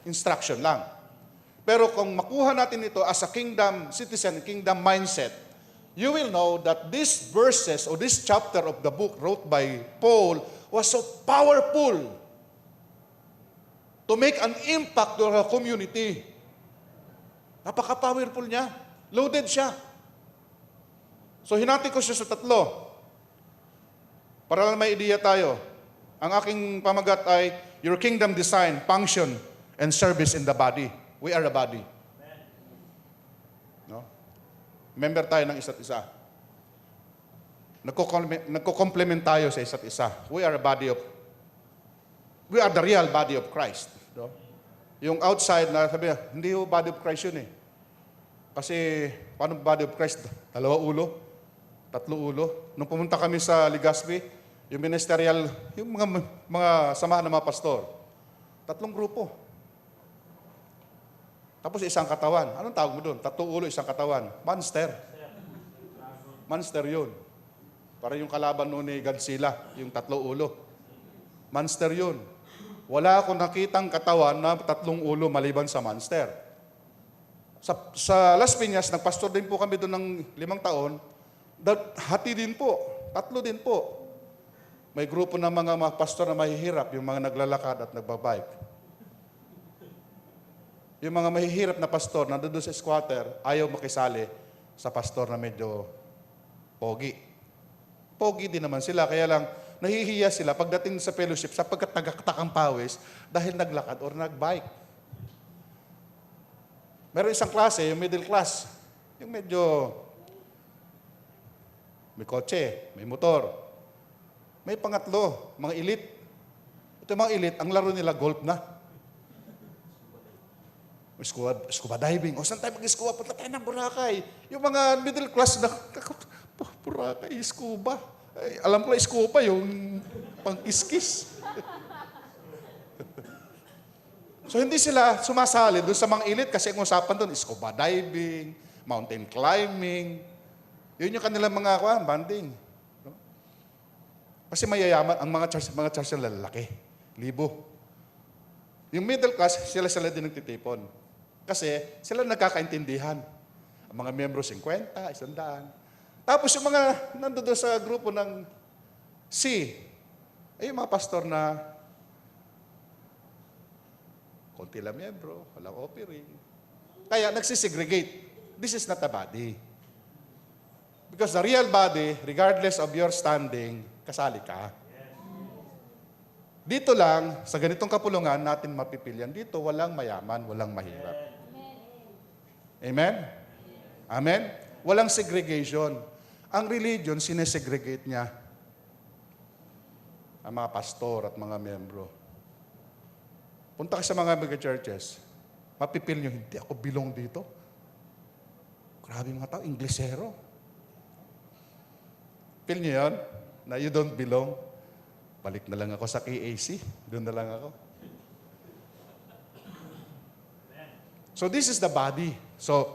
instruction lang. Pero kung makuha natin ito as a kingdom citizen, kingdom mindset, you will know that these verses or this chapter of the book wrote by Paul was so powerful to make an impact to our community. Napaka-powerful niya. Loaded siya. So hinati ko siya sa tatlo. Para lang may ideya tayo. Ang aking pamagat ay your kingdom design, function, and service in the body. We are a body. No? Member tayo ng isa't isa. Nagko-complement tayo sa isa't isa. We are the real body of Christ. No? Yung outside na sabi niya, hindi yung body of Christ yun eh. Kasi, paano body of Christ? 2 ulo? 3 ulo? Nung pumunta kami sa Legazpi, yung ministerial, yung mga samahan ng mga pastor, 3 grupo. Tapos isang katawan. Anong tawag mo doon? 3 ulo, isang katawan. Monster. Monster yun. Para yung kalaban noon ni Godzilla, yung 3 ulo. Monster yun. Wala akong nakitang katawan na 3 ulo maliban sa monster. Sa Las Piñas, nagpastor din po kami doon ng 5 taon. Hati din po. 3 din po. May grupo ng mga pastor na mahihirap, yung mga naglalakad at nagbabike. Yung mga mahihirap na pastor, nandun sa squatter, ayaw makisali sa pastor na medyo pogi. Pogi din naman sila, kaya lang nahihiya sila pagdating sa fellowship sapagkat nagaktak ang pawis dahil naglakad or nagbike. Meron isang klase, yung middle class, yung medyo may kotse, may motor. May pangatlo, mga elite. Ito mga elite, ang laro nila golf na. Scuba diving. O saan tayo mag-scuba? Punta tayo ng Boracay. Yung mga middle class na, Boracay, scuba. Ay, alam ko lang, scuba yung pang-kiskis. So hindi sila sumasali doon sa mga elite kasi ang usapan doon, scuba diving, mountain climbing. Yun yung kanilang mga banding. No? Kasi mayayaman, ang mga church na lalaki. Libo. Yung middle class, sila din nagtitipon. Kasi sila nagkakaintindihan. Ang mga miyembro 50, 100. Tapos yung mga nandoon sa grupo ng C, ay yung mga pastor na konti lang miyembro, walang offering. Kaya nagsisegregate. This is not a body. Because the real body, regardless of your standing, kasali ka. Dito lang, sa ganitong kapulungan, natin mapipilian. Dito, walang mayaman, walang mahirap. Amen? Amen? Walang segregation. Ang religion, sinesegregate niya ang mga pastor at mga membro. Punta ka sa mga mega churches, mapipil nyo, hindi ako belong dito. Grabe mga tao, Inglesero. Feel nyo yun? Na you don't belong? Balik na lang ako sa KAC. Doon na lang ako. So this is the body. So,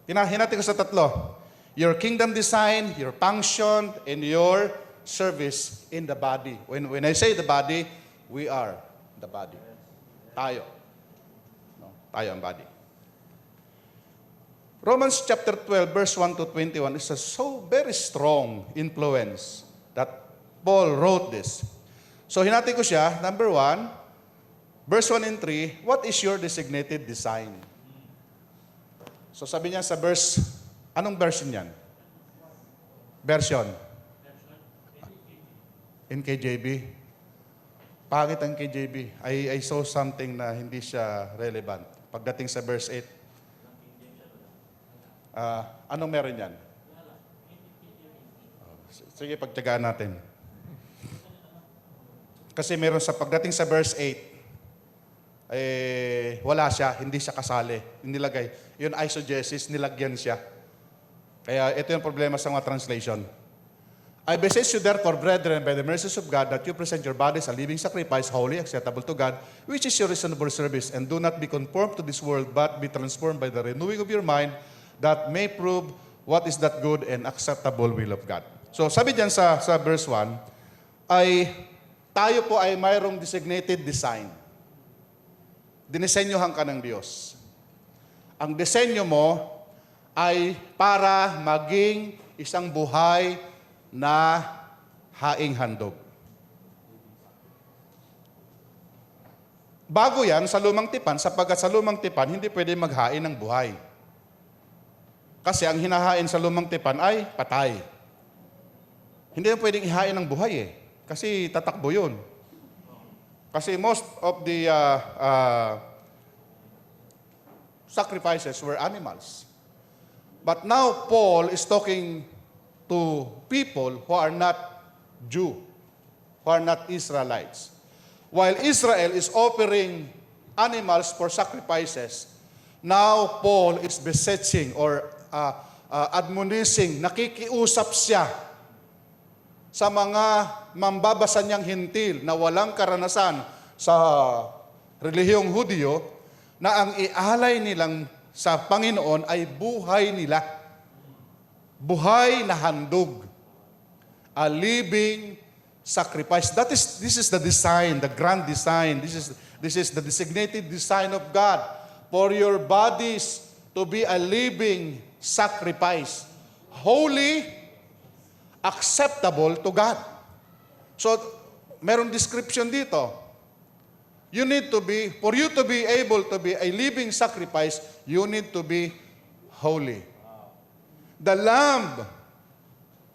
hinati ko sa 3. Your kingdom design, your function, and your service in the body. When I say the body, we are the body. Tayo. No, tayo ang body. Romans chapter 12, verse 1 to 21 is a so very strong influence that Paul wrote this. So hinati ko siya, number 1, verse 1 and 3, what is your designated design? So sabi niya sa verse, anong version yan? Version? NKJV. Pangit ang KJV. I saw something na hindi siya relevant. Pagdating sa verse 8. Anong meron yan? Sige, pagtyagaan natin. Kasi meron sa pagdating sa verse 8, wala siya, hindi siya kasali. Nilagay. Yun eisegesis, nilagyan siya. Kaya ito yung problema sa mga translation. I beseech you therefore, brethren, by the mercies of God, that you present your bodies a living sacrifice, holy, acceptable to God, which is your reasonable service, and do not be conformed to this world, but be transformed by the renewing of your mind, that may prove what is that good and acceptable will of God. So sabi dyan sa verse 1, ay tayo po ay mayroong designated design. Dinisenyohan ka ng Diyos. Ang disenyo mo ay para maging isang buhay na haing handog. Bago yan sa lumang tipan, sapagkat sa lumang tipan, hindi pwede maghain ng buhay. Kasi ang hinahain sa lumang tipan ay patay. Hindi na pwedeng ihain ng buhay eh. Kasi tatakbo yun. Kasi most of the sacrifices were animals. But now Paul is talking to people who are not Jew, who are not Israelites. While Israel is offering animals for sacrifices, now Paul is beseeching or admonishing, nakikiusap siya sa mga mambabasa niyang hintil na walang karanasan sa relihiyong Hudyo, na ang ialay nilang sa Panginoon ay buhay nila. Buhay na handog. A living sacrifice. This is the design, the grand design. This is the designated design of God for your bodies to be a living sacrifice. Holy, acceptable to God. So, merong description dito. For you to be able to be a living sacrifice, you need to be holy. The lamb,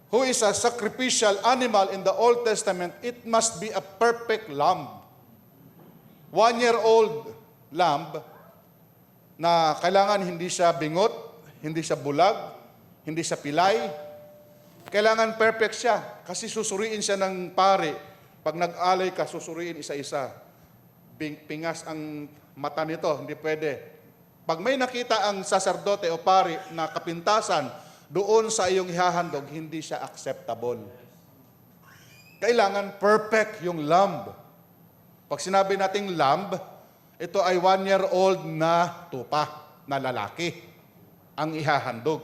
who is a sacrificial animal in the Old Testament, it must be a perfect lamb. 1-year-old lamb na kailangan hindi siya bingot, hindi siya bulag, hindi siya pilay. Kailangan perfect siya kasi susuriin siya ng pari. Pag nag-alay ka, susuriin isa-isa. Pingas ang mata nito, hindi pwede. Pag may nakita ang saserdote o pari na kapintasan doon sa iyong ihahandog, hindi siya acceptable. Kailangan perfect yung lamb. Pag sinabi nating lamb, ito ay 1-year-old na tupa, na lalaki, ang ihahandog.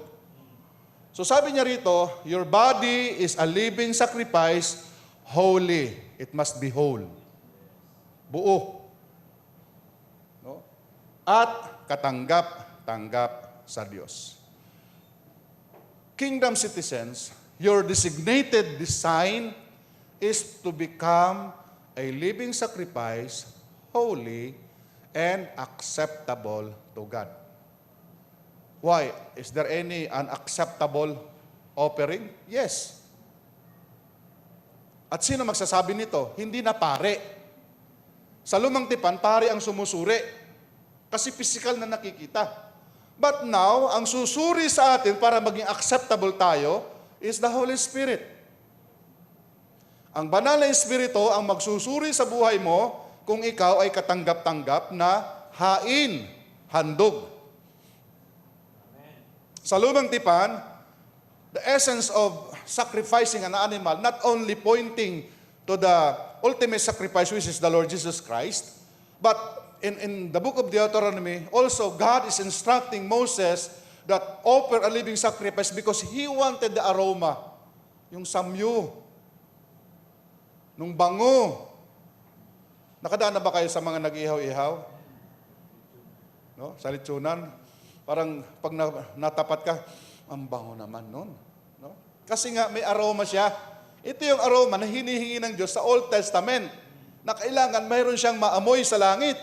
So sabi niya rito, your body is a living sacrifice, holy. It must be whole. Buo. No? At katanggap-tanggap sa Diyos. Kingdom citizens, your designated design is to become a living sacrifice, holy, and acceptable to God. Why? Is there any unacceptable offering? Yes. At sino magsasabi nito? Hindi na pare. Sa lumang tipan, pare ang sumusuri. Kasi physical na nakikita. But now, ang susuri sa atin para maging acceptable tayo is the Holy Spirit. Ang banal na Espiritu ang magsusuri sa buhay mo kung ikaw ay katanggap-tanggap na hain, handog. Sa lumang tipan, the essence of sacrificing an animal, not only pointing to the ultimate sacrifice, which is the Lord Jesus Christ, but in the book of Deuteronomy, also God is instructing Moses that offer a living sacrifice because he wanted the aroma, yung samyu, nung bango. Nakadaan na ba kayo sa mga nag-ihaw-ihaw? No? Sa litsunan? Parang pag natapat ka, ang bango naman nun. No? Kasi nga may aroma siya. Ito yung aroma na hinihingi ng Diyos sa Old Testament na kailangan mayroon siyang maamoy sa langit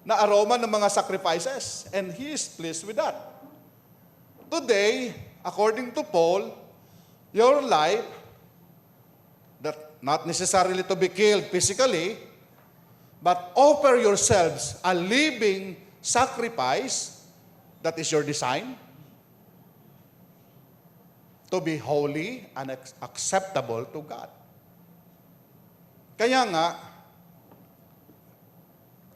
na aroma ng mga sacrifices. And He is pleased with that. Today, according to Paul, your life, that not necessarily to be killed physically, but offer yourselves a living sacrifice. That is your design. To be holy and acceptable to God. Kaya nga,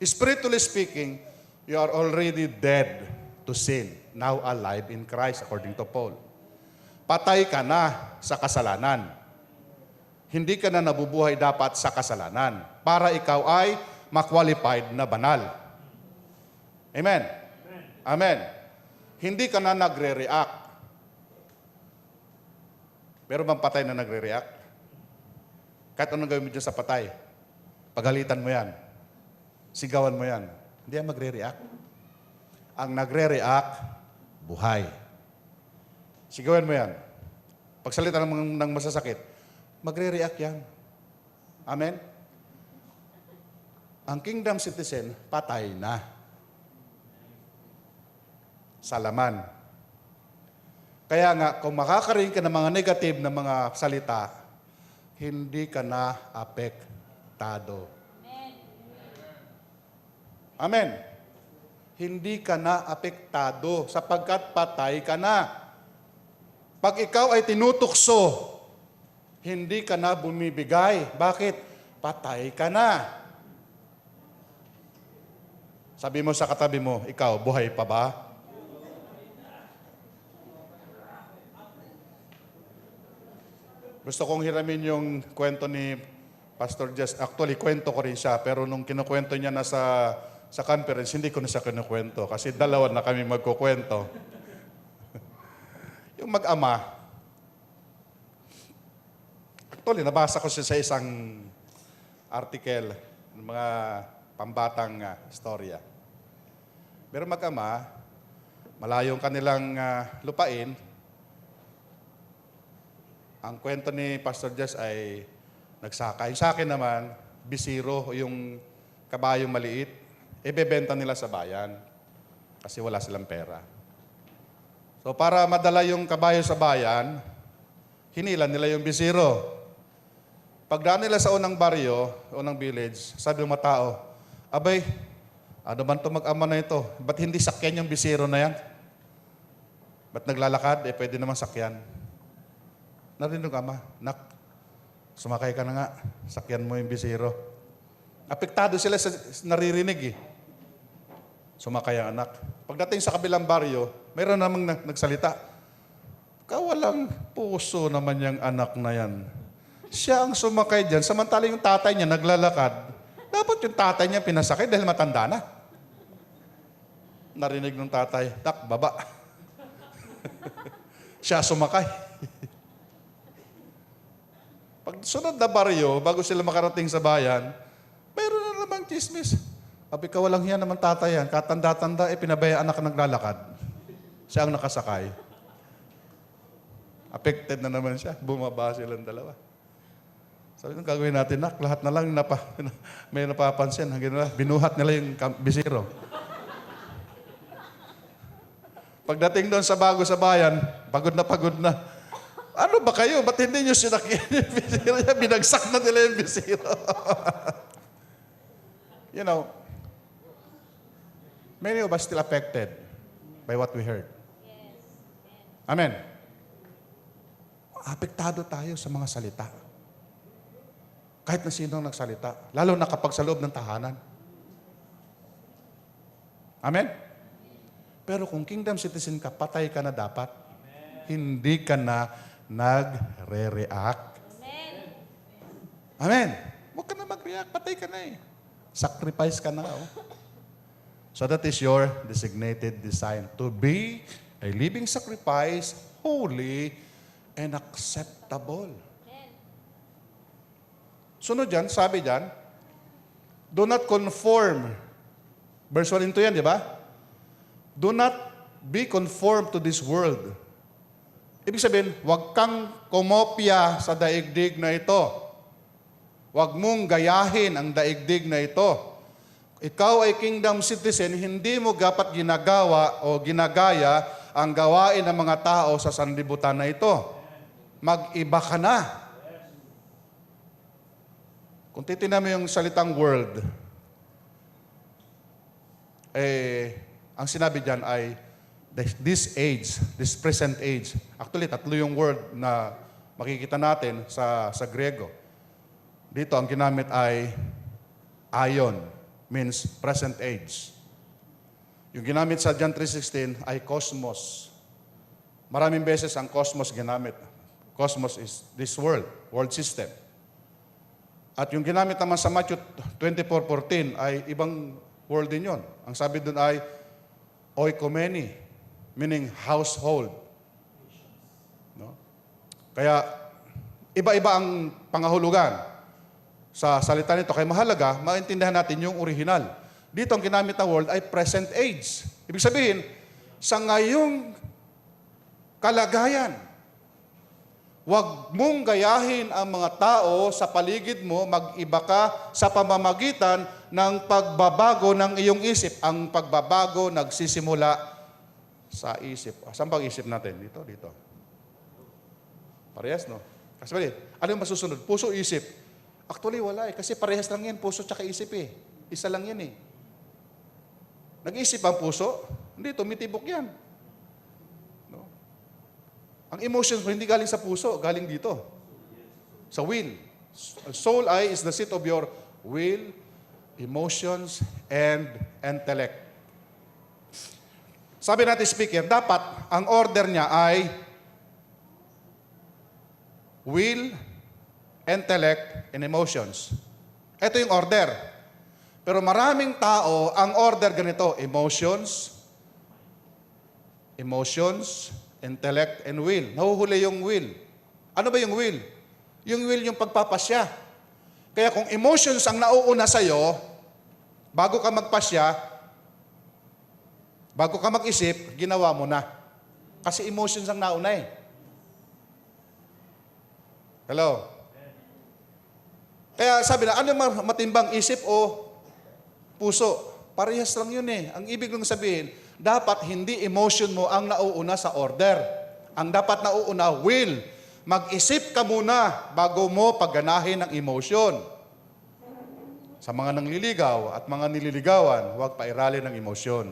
spiritually speaking, you are already dead to sin, now alive in Christ, according to Paul. Patay ka na sa kasalanan. Hindi ka na nabubuhay dapat sa kasalanan para ikaw ay ma-qualified na banal. Amen? Amen. Hindi ka na nagre-react. Pero bang patay na nagre-react? Kahit anong gawin mo dyan sa patay, pagalitan mo yan, sigawan mo yan, hindi yan magre-react. Ang nagre-react, buhay. Sigawan mo yan. Pagsalita ng masasakit, magre-react yan. Amen? Ang kingdom citizen, patay na. Sa laman. Kaya nga, kung makakarinig ka ng mga negative na mga salita, hindi ka na apektado. Amen. hindi ka na apektado sapagkat patay ka na. Pag ikaw ay tinutukso, hindi ka na bumibigay. Bakit? Patay ka na. Sabi mo sa katabi mo, ikaw, buhay pa ba? Gusto kong hiramin yung kwento ni Pastor Jess. Actually, kwento ko rin siya, pero nung kinukwento niya na sa conference, hindi ko na siya kinukwento kasi dalawa na kami magkukwento. Yung mag-ama, actually, nabasa ko siya sa isang article ng mga pambatang istorya. Pero mag-ama, malayong kanilang lupain. Ang kwento ni Pastor Jess ay nagsakay. Sa akin naman, bisiro, yung kabayong maliit, ibebenta nila sa bayan kasi wala silang pera. So para madala yung kabayo sa bayan, hinilan nila yung bisiro. Pagdaan nila sa unang baryo, unang village, sabi ng mga tao, abay, ano man ito mag-ama na ito? Ba't hindi sakyan yung bisiro na yan? Ba't naglalakad? Pwede naman sakyan. Narinig ama, nak, sumakay ka na nga, sakyan mo yung bisiro. Apektado sila sa naririnig eh. Sumakay ang anak. Pagdating sa kabilang baryo, mayroon namang nagsalita. Kawalang puso naman yung anak na yan. Siya ang sumakay dyan, samantala yung tatay niya naglalakad. Dapat yung tatay niya pinasakay dahil matanda na. Narinig ng tatay, tak, baba. Siya sumakay. Pag sunod na baryo, bago sila makarating sa bayan, mayroon na namang chismis. Abi ka walang yan naman tatay yan. Katanda-tanda, pinabaya anak naglalakad. Siya ang nakasakay. Affected na naman siya. Bumaba silang dalawa. Sabi nung gagawin natin, nak, lahat na lang may napapansin. Binuhat nila yung bisiro. Pagdating doon sa bago sa bayan, pagod na pagod na. Ano ba kayo? Ba't hindi nyo sinakyan yung bisiro niya? Binagsak na nila yung bisiro. You know, many of us still affected by what we heard. Yes. Amen. Apektado tayo sa mga salita. Kahit na sino nagsalita. Lalo na kapag sa loob ng tahanan. Amen? Pero kung kingdom citizen ka, patay ka na dapat. Amen. Hindi ka na nagre-react. Amen. Amen. Huwag ka na mag-react. Patay ka na eh. Sacrifice ka na. Oh. So that is your designated design. To be a living sacrifice, holy, and acceptable. Amen. Sunod dyan, sabi dyan, do not conform. Verse 1 into yan, di ba? Do not be conformed to this world. Ibig sabihin, huwag kang kumopya sa daigdig na ito. Huwag mong gayahin ang daigdig na ito. Ikaw ay kingdom citizen, hindi mo dapat ginagawa o ginagaya ang gawain ng mga tao sa sanlibutan na ito. Mag-iba ka na. Kung titignan mo yung salitang world, ang sinabi dyan ay this age, this present age. Actually, tatlo yung word na makikita natin sa Griego. Dito, ang ginamit ay aion, means present age. Yung ginamit sa John 3:16 ay cosmos. Maraming beses ang cosmos ginamit. Cosmos is this world system. At yung ginamit naman sa Matthew 24:14 ay ibang world din yun. Ang sabi dun ay oikomeni, meaning household. No? Kaya, iba-iba ang pangahulugan sa salita nito. Kaya mahalaga, maintindihan natin yung original. Dito ang ginamit na word ay present age. Ibig sabihin, sa ngayong kalagayan, huwag mong gayahin ang mga tao sa paligid mo, mag-iba ka sa pamamagitan ng pagbabago ng iyong isip. Ang pagbabago nagsisimula sa isip. Saan bang isip natin? Dito. Parehas, no? Kasi ano yung masusunod? Puso, isip. Actually, wala eh. Kasi parehas lang yan. Puso tsaka isip eh. Isa lang yan eh. Nag-iisip ang puso? Hindi, tumitibok yan. No? Ang emotions mo hindi galing sa puso, galing dito. Sa will. Soul ay is the seat of your will, emotions, and intellect. Sabi natin speaker, dapat ang order niya ay will, intellect, and emotions. Ito yung order. Pero maraming tao, ang order ganito, emotions, intellect, and will. Nahuhuli yung will. Ano ba yung will? Yung will yung pagpapasya. Kaya kung emotions ang nauuna sa'yo, bago ka magpasya, bago ka mag-isip, ginawa mo na. Kasi emotions ang nauna eh. Hello? Kaya sabi na, ano matimbang isip o puso? Parehas lang yun eh. Ang ibig lang sabihin, dapat hindi emotion mo ang nauuna sa order. Ang dapat nauuna, will. Mag-isip ka muna bago mo pagganahin ang emotion. Sa mga nangliligaw at mga nililigawan, huwag pairalin ng emosyon.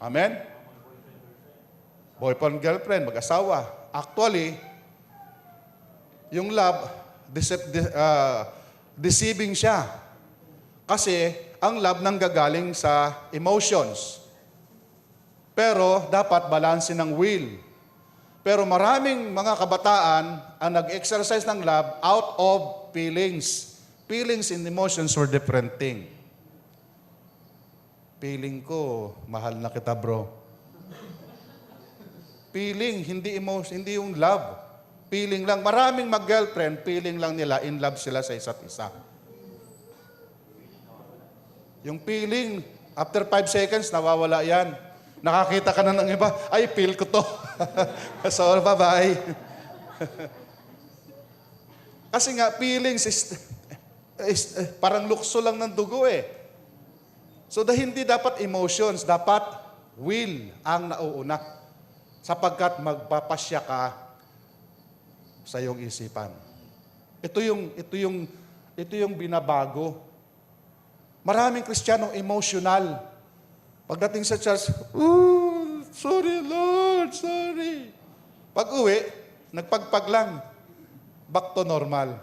Amen? Boyfriend, girlfriend, mag-asawa. Actually, yung love, deceiving siya. Kasi, ang love nanggagaling sa emotions. Pero, dapat balansin ng will. Pero maraming mga kabataan ang nag-exercise ng love out of feelings. Feelings and emotions were different thing. Feeling ko, mahal na kita bro. Feeling, hindi emotion, hindi yung love. Feeling lang. Maraming mag-girlfriend, feeling lang nila, in love sila sa isa't isa. Yung feeling, after 5 seconds, nawawala yan. Nakakita ka na ng iba, ay, feel ko to. So, bye-bye. Kasi nga, feelings is parang lukso lang ng dugo eh. So, hindi dapat emotions, dapat will ang nauuna. Sapagkat magpapasya ka sa iyong isipan. Ito yung binabago. Maraming Kristiyano emotional. Pagdating sa church, sorry Lord, sorry. Pag-uwi, nagpagpag lang. Back to normal.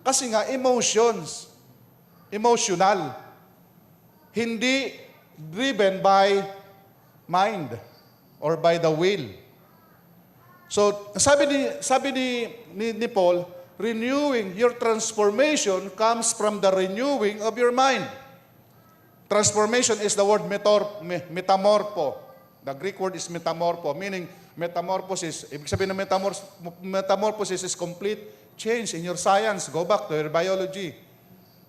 Kasi nga, emotional. Hindi driven by mind or by the will. So, sabi ni Paul, renewing your transformation comes from the renewing of your mind. Transformation is the word metamorpho. The Greek word is metamorpho, meaning metamorphosis. Ibig sabihin ng metamorphosis is complete change in your science. Go back to your biology.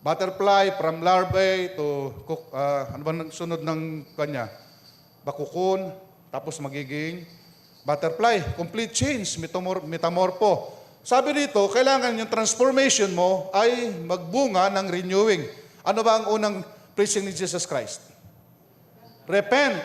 Butterfly from larvae to, ano ba sunod ng kanya? Bakukon, tapos magiging butterfly. Complete change, metamorpho. Sabi dito, kailangan yung transformation mo ay magbunga ng renewing. Ano ba ang unang preaching ni Jesus Christ? Repent.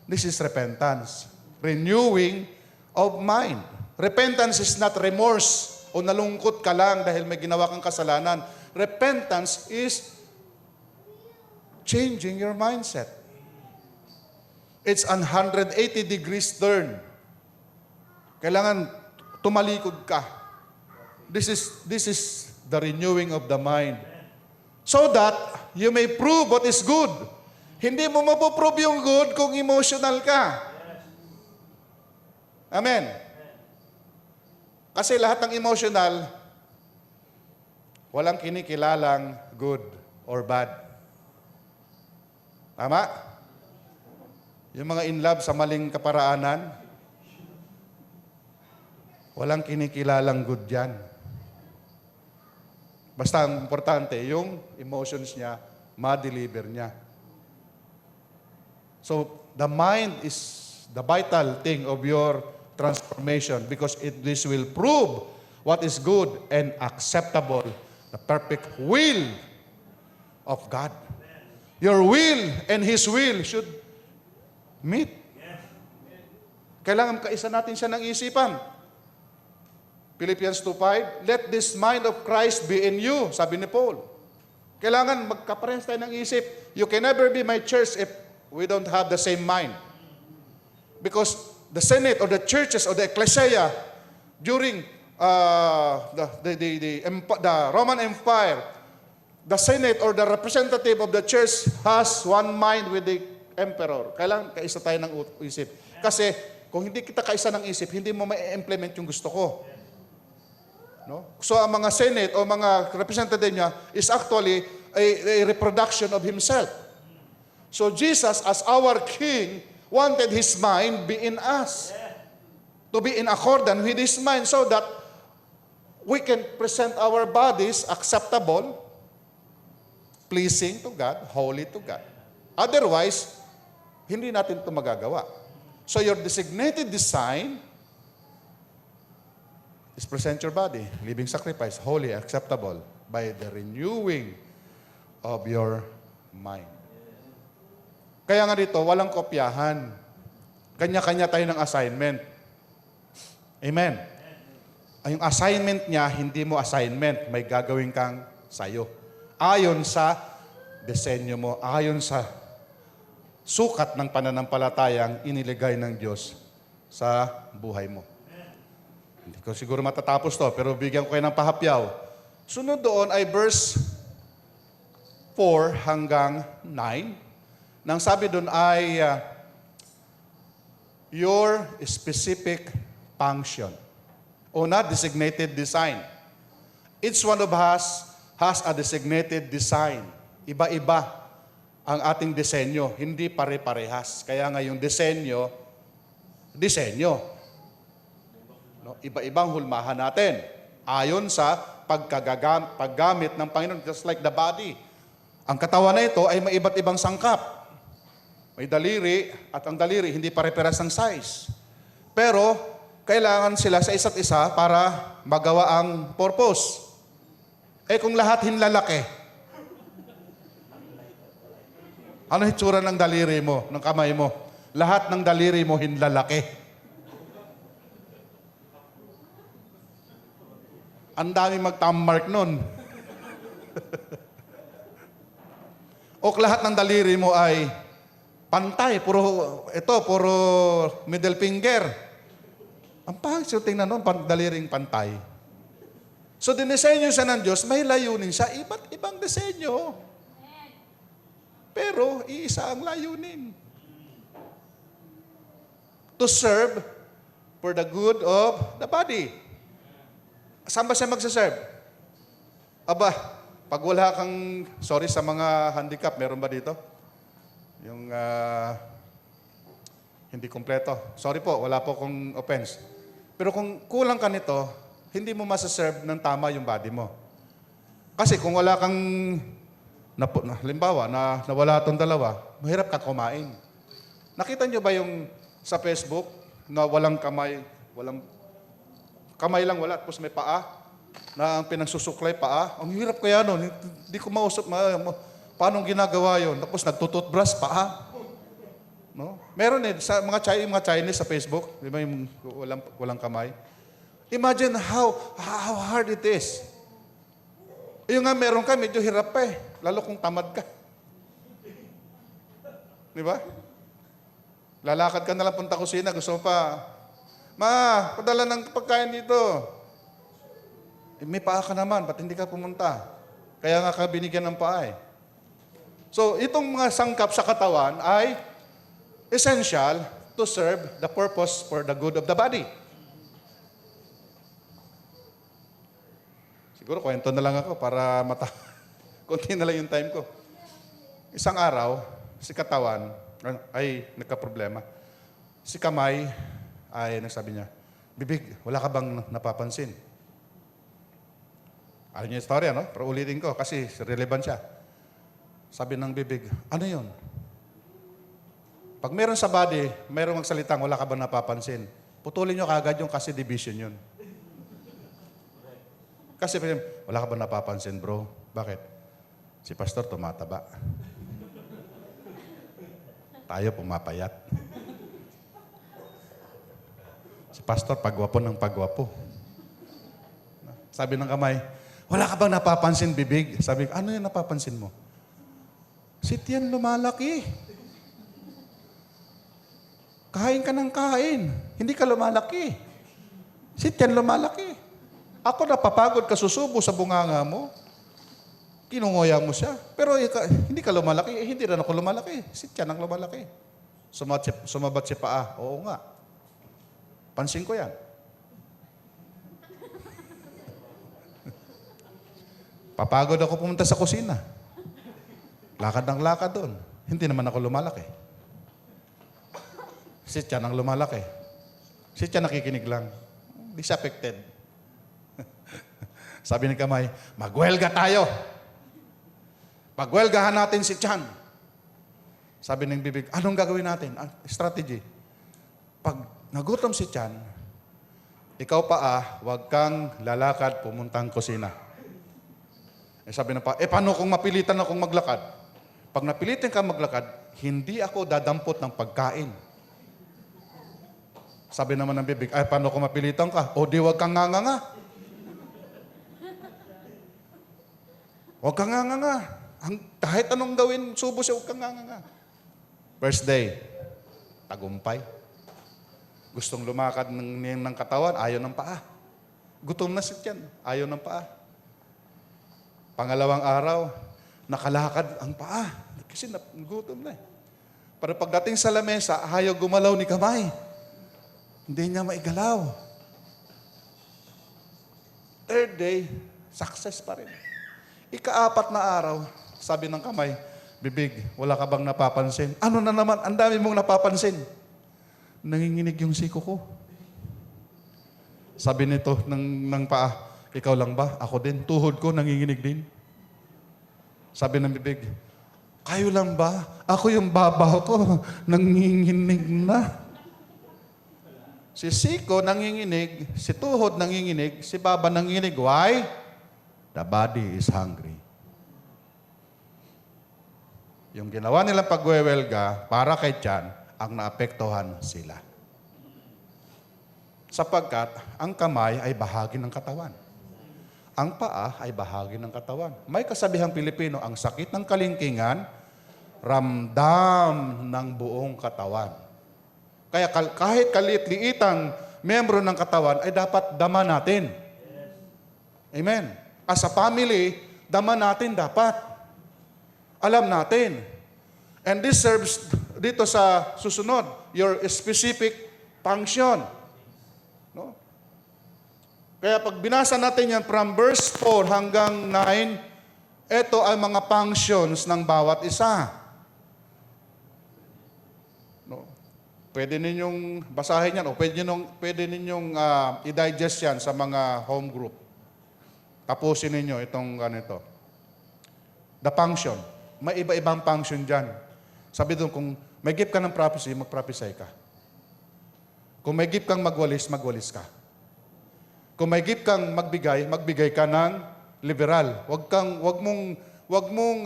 This is repentance. Renewing of mind. Repentance is not remorse o nalungkot ka lang dahil may ginawa kang kasalanan. Repentance is changing your mindset. It's 180 degrees turn. Kailangan tumalikod ka. This is the renewing of the mind. So that you may prove what is good. Hindi mo mapoprove yung good kung emotional ka. Amen. Kasi lahat ng emotional, walang kinikilalang good or bad. Tama? Yung mga in love sa maling kaparaanan, walang kinikilalang good yan. Basta ang importante, yung emotions niya, ma-deliver niya. So, the mind is the vital thing of your transformation because this will prove what is good and acceptable, the perfect will of God. Your will and His will should meet. Kailangan kaisa natin siya ng isipan. Philippians 2:5, let this mind of Christ be in you, sabi ni Paul. Kailangan magkaparehas tayo ng isip. You can never be my church if we don't have the same mind. Because the Senate or the churches or the ecclesia during the Roman Empire, the Senate or the representative of the church has one mind with the emperor. Kailangan kaisa tayo ng isip. Kasi kung hindi kita kaisa ng isip, hindi mo ma-implement yung gusto ko. No? So ang mga Senate o mga representative niya is actually a reproduction of himself. So Jesus as our King wanted His mind be in us. To be in accordance with His mind so that we can present our bodies acceptable, pleasing to God, holy to God. Otherwise, hindi natin ito magagawa. So your designated design is present your body, living sacrifice, holy, acceptable, by the renewing of your mind. Kaya nga dito, walang kopyahan. Kanya-kanya tayo ng assignment. Amen. Yung assignment niya, hindi mo assignment. May gagawin kang sayo. Ayon sa disenyo mo, ayon sa sukat ng pananampalatayang iniligay ng Diyos sa buhay mo. Hindi ko siguro matatapos to, pero bigyan ko kayo ng pahapyaw. Sunod doon ay verse 4 hanggang 9. Nang sabi doon ay your specific function. Una, designated design. Each one of us has a designated design. Iba-iba ang ating disenyo, hindi pare-parehas. Kaya nga yung disenyo. No? Iba-ibang hulmahan natin. Ayon sa paggamit ng Panginoon, just like the body. Ang katawan na ito ay may iba't ibang sangkap. May daliri, at ang daliri hindi pare-parehas ng size. Pero, kailangan sila sa isa't isa para magawa ang purpose. Kung lahat hinlalaki, ano hitsura ng daliri mo, ng kamay mo? Lahat ng daliri mo hinlalaki. Ang dami mag-thumb mark nun. O lahat ng daliri mo ay pantay, puro middle finger. Ang pangit siya tingnan nun, daliring pantay. So, dinisenyo siya ng Diyos, may layunin siya, iba't ibang disenyo. Pero, iisa ang layunin. To serve for the good of the body. Saan ba siya magsaserve? Aba, pag wala kang, sorry sa mga handicap, meron ba dito? Yung hindi kompleto. Sorry po, wala po akong offense. Pero kung kulang ka nito, hindi mo masaserve ng tama yung body mo. Kasi kung wala kang, halimbawa, na nawala itong dalawa, mahirap ka kumain. Nakita nyo ba yung sa Facebook na walang kamay lang wala, tapos may paa, na ang pinagsusuklay paa? Ang hirap kaya nun, hindi ko mausap, paano ginagawa yun? Tapos nagtututbrush paa. No? Meron sa mga Chinese sa Facebook, di ba yung walang kamay? Imagine how hard it is. Yung nga meron ka, medyo hirap pa eh. Lalo kung tamad ka. Di ba? Lalakad ka na lang punta kusina, gusto mo pa, Ma, padala ng pagkain dito. May paa ka naman, ba't hindi ka pumunta? Kaya nga ka binigyan ng paa eh. So, itong mga sangkap sa katawan ay essential to serve the purpose for the good of the body. Siguro, kwento na lang ako para konti na lang yung time ko. Isang araw, si katawan ay nagka-problema. Si kamay ay nagsabi niya, Bibig, wala ka bang napapansin? Alam niyo yung istorya, no? Pero ulitin ko kasi relevant siya. Sabi ng bibig, ano yun? Pag meron sa body, merong magsalitang wala ka bang napapansin? Putulin niyo kagad yung kasi division yun. Kasi wala ka bang napapansin, bro? Bakit? Si pastor tumataba. Tayo pumapayat. Si pastor pagwapo ng pagwapo. Sabi ng kamay, Wala ka bang napapansin, bibig? Sabi ko, ano yung napapansin mo? Si Tian lumalaki. Kain ka ng kain. Hindi ka lumalaki. Si Tian lumalaki. Ako napapagod ka susubo sa bunganga mo. Kinungoya mo siya. Pero hindi ka lumalaki. Hindi rin ako lumalaki. Si Tian ang lumalaki. Sumabat si paa. Oo nga. Pansin ko yan. Papagod ako pumunta sa kusina. Lakad ng lakad doon. Hindi naman ako lumalaki. Si Tian ang lumalaki. Si Tian nakikinig lang. Hindi siya affected. Sabi ng kamay, magwelga tayo. Pagwelgahan natin si Tian. Sabi ng bibig, anong gagawin natin? Strategy. Pag nagutom si Tian, ikaw pa huwag kang lalakad pumuntang kusina. Sabi na pa, paano kung mapilitan akong maglakad? Pag napilitan ka maglakad, hindi ako dadampot ng pagkain. Sabi naman ng bibig, paano kung mapilitan ka? O di huwag kang nganga. Huwag kang nganga. Kahit anong gawin, subo siya, huwag kang nganga. First day, tagumpay. Gustong lumakad ng katawan, ayaw ng paa. Gutom na si Tian, ayaw ng paa. Pangalawang araw, nakalakad ang paa. Kasi nagutom na eh. Para pagdating sa lamesa, ayaw gumalaw ni kamay. Hindi niya maigalaw. Third day, success pa rin. Ika-4 na araw, sabi ng kamay, bibig, wala ka bang napapansin? Ano na naman? Ang dami mong napapansin. Nanginginig yung siko ko. Sabi nito ng paa, ikaw lang ba? Ako din. Tuhod ko, nanginginig din. Sabi ng bibig, kayo lang ba? Ako yung babaw ko, nanginginig na. Si siko nanginginig, si tuhod nanginginig, si baba nanginginig. Why? The body is hungry. Yung ginawa nilang pagwewelga para kay Tian, ang naapektuhan sila. Sapagkat ang kamay ay bahagi ng katawan. Ang paa ay bahagi ng katawan. May kasabihang Pilipino, ang sakit ng kalingkingan, ramdam ng buong katawan. Kaya kahit kalit-liitang membro ng katawan ay dapat dama natin. Amen. As a family, dama natin dapat. Alam natin. And this serves dito sa susunod, your specific function. No? Kaya pag binasa natin yan from verse 4 hanggang 9, ito ay mga functions ng bawat isa. No? Pwede ninyong basahin yan o pwede ninyong i-digest yan sa mga home group. Tapusin ninyo itong ganito. The function. May iba-ibang function dyan. Sabi doon, kung may gift ka ng prophecy, mag-prophesy ka. Kung may gift kang magwalis, magwalis ka. Kung may gift kang magbigay ka ng liberal. Wag mong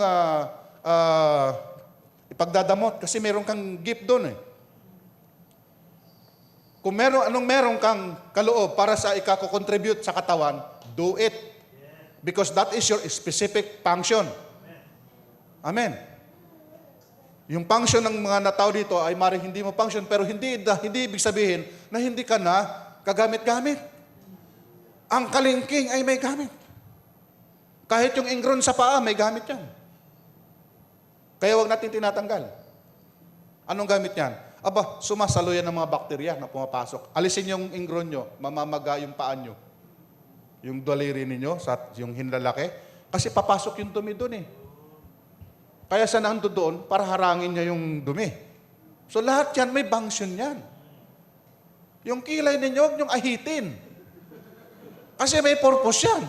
ipagdadamot kasi meron kang gift doon eh. Kung meron kang kaloob para sa ikakocontribute sa katawan, do it. Because that is your specific function. Amen. Yung function ng mga natao dito ay maring hindi mo function, pero hindi ibig sabihin na hindi ka na kagamit-gamit. Ang kalingking ay may gamit. Kahit yung ingron sa paa, may gamit yan. Kaya wag natin tinatanggal. Anong gamit yan? Aba, sumasalo yan ng mga bakterya na pumapasok. Alisin yung ingron nyo, mamamaga yung paa nyo. Yung daliri ninyo, yung hinlalaki. Kasi papasok yung dumi doon eh. Kaya siya nando doon para harangin niya yung dumi. So lahat yan, may function yan. Yung kilay ninyo, huwag niyong ahitin. Kasi may purpose yan.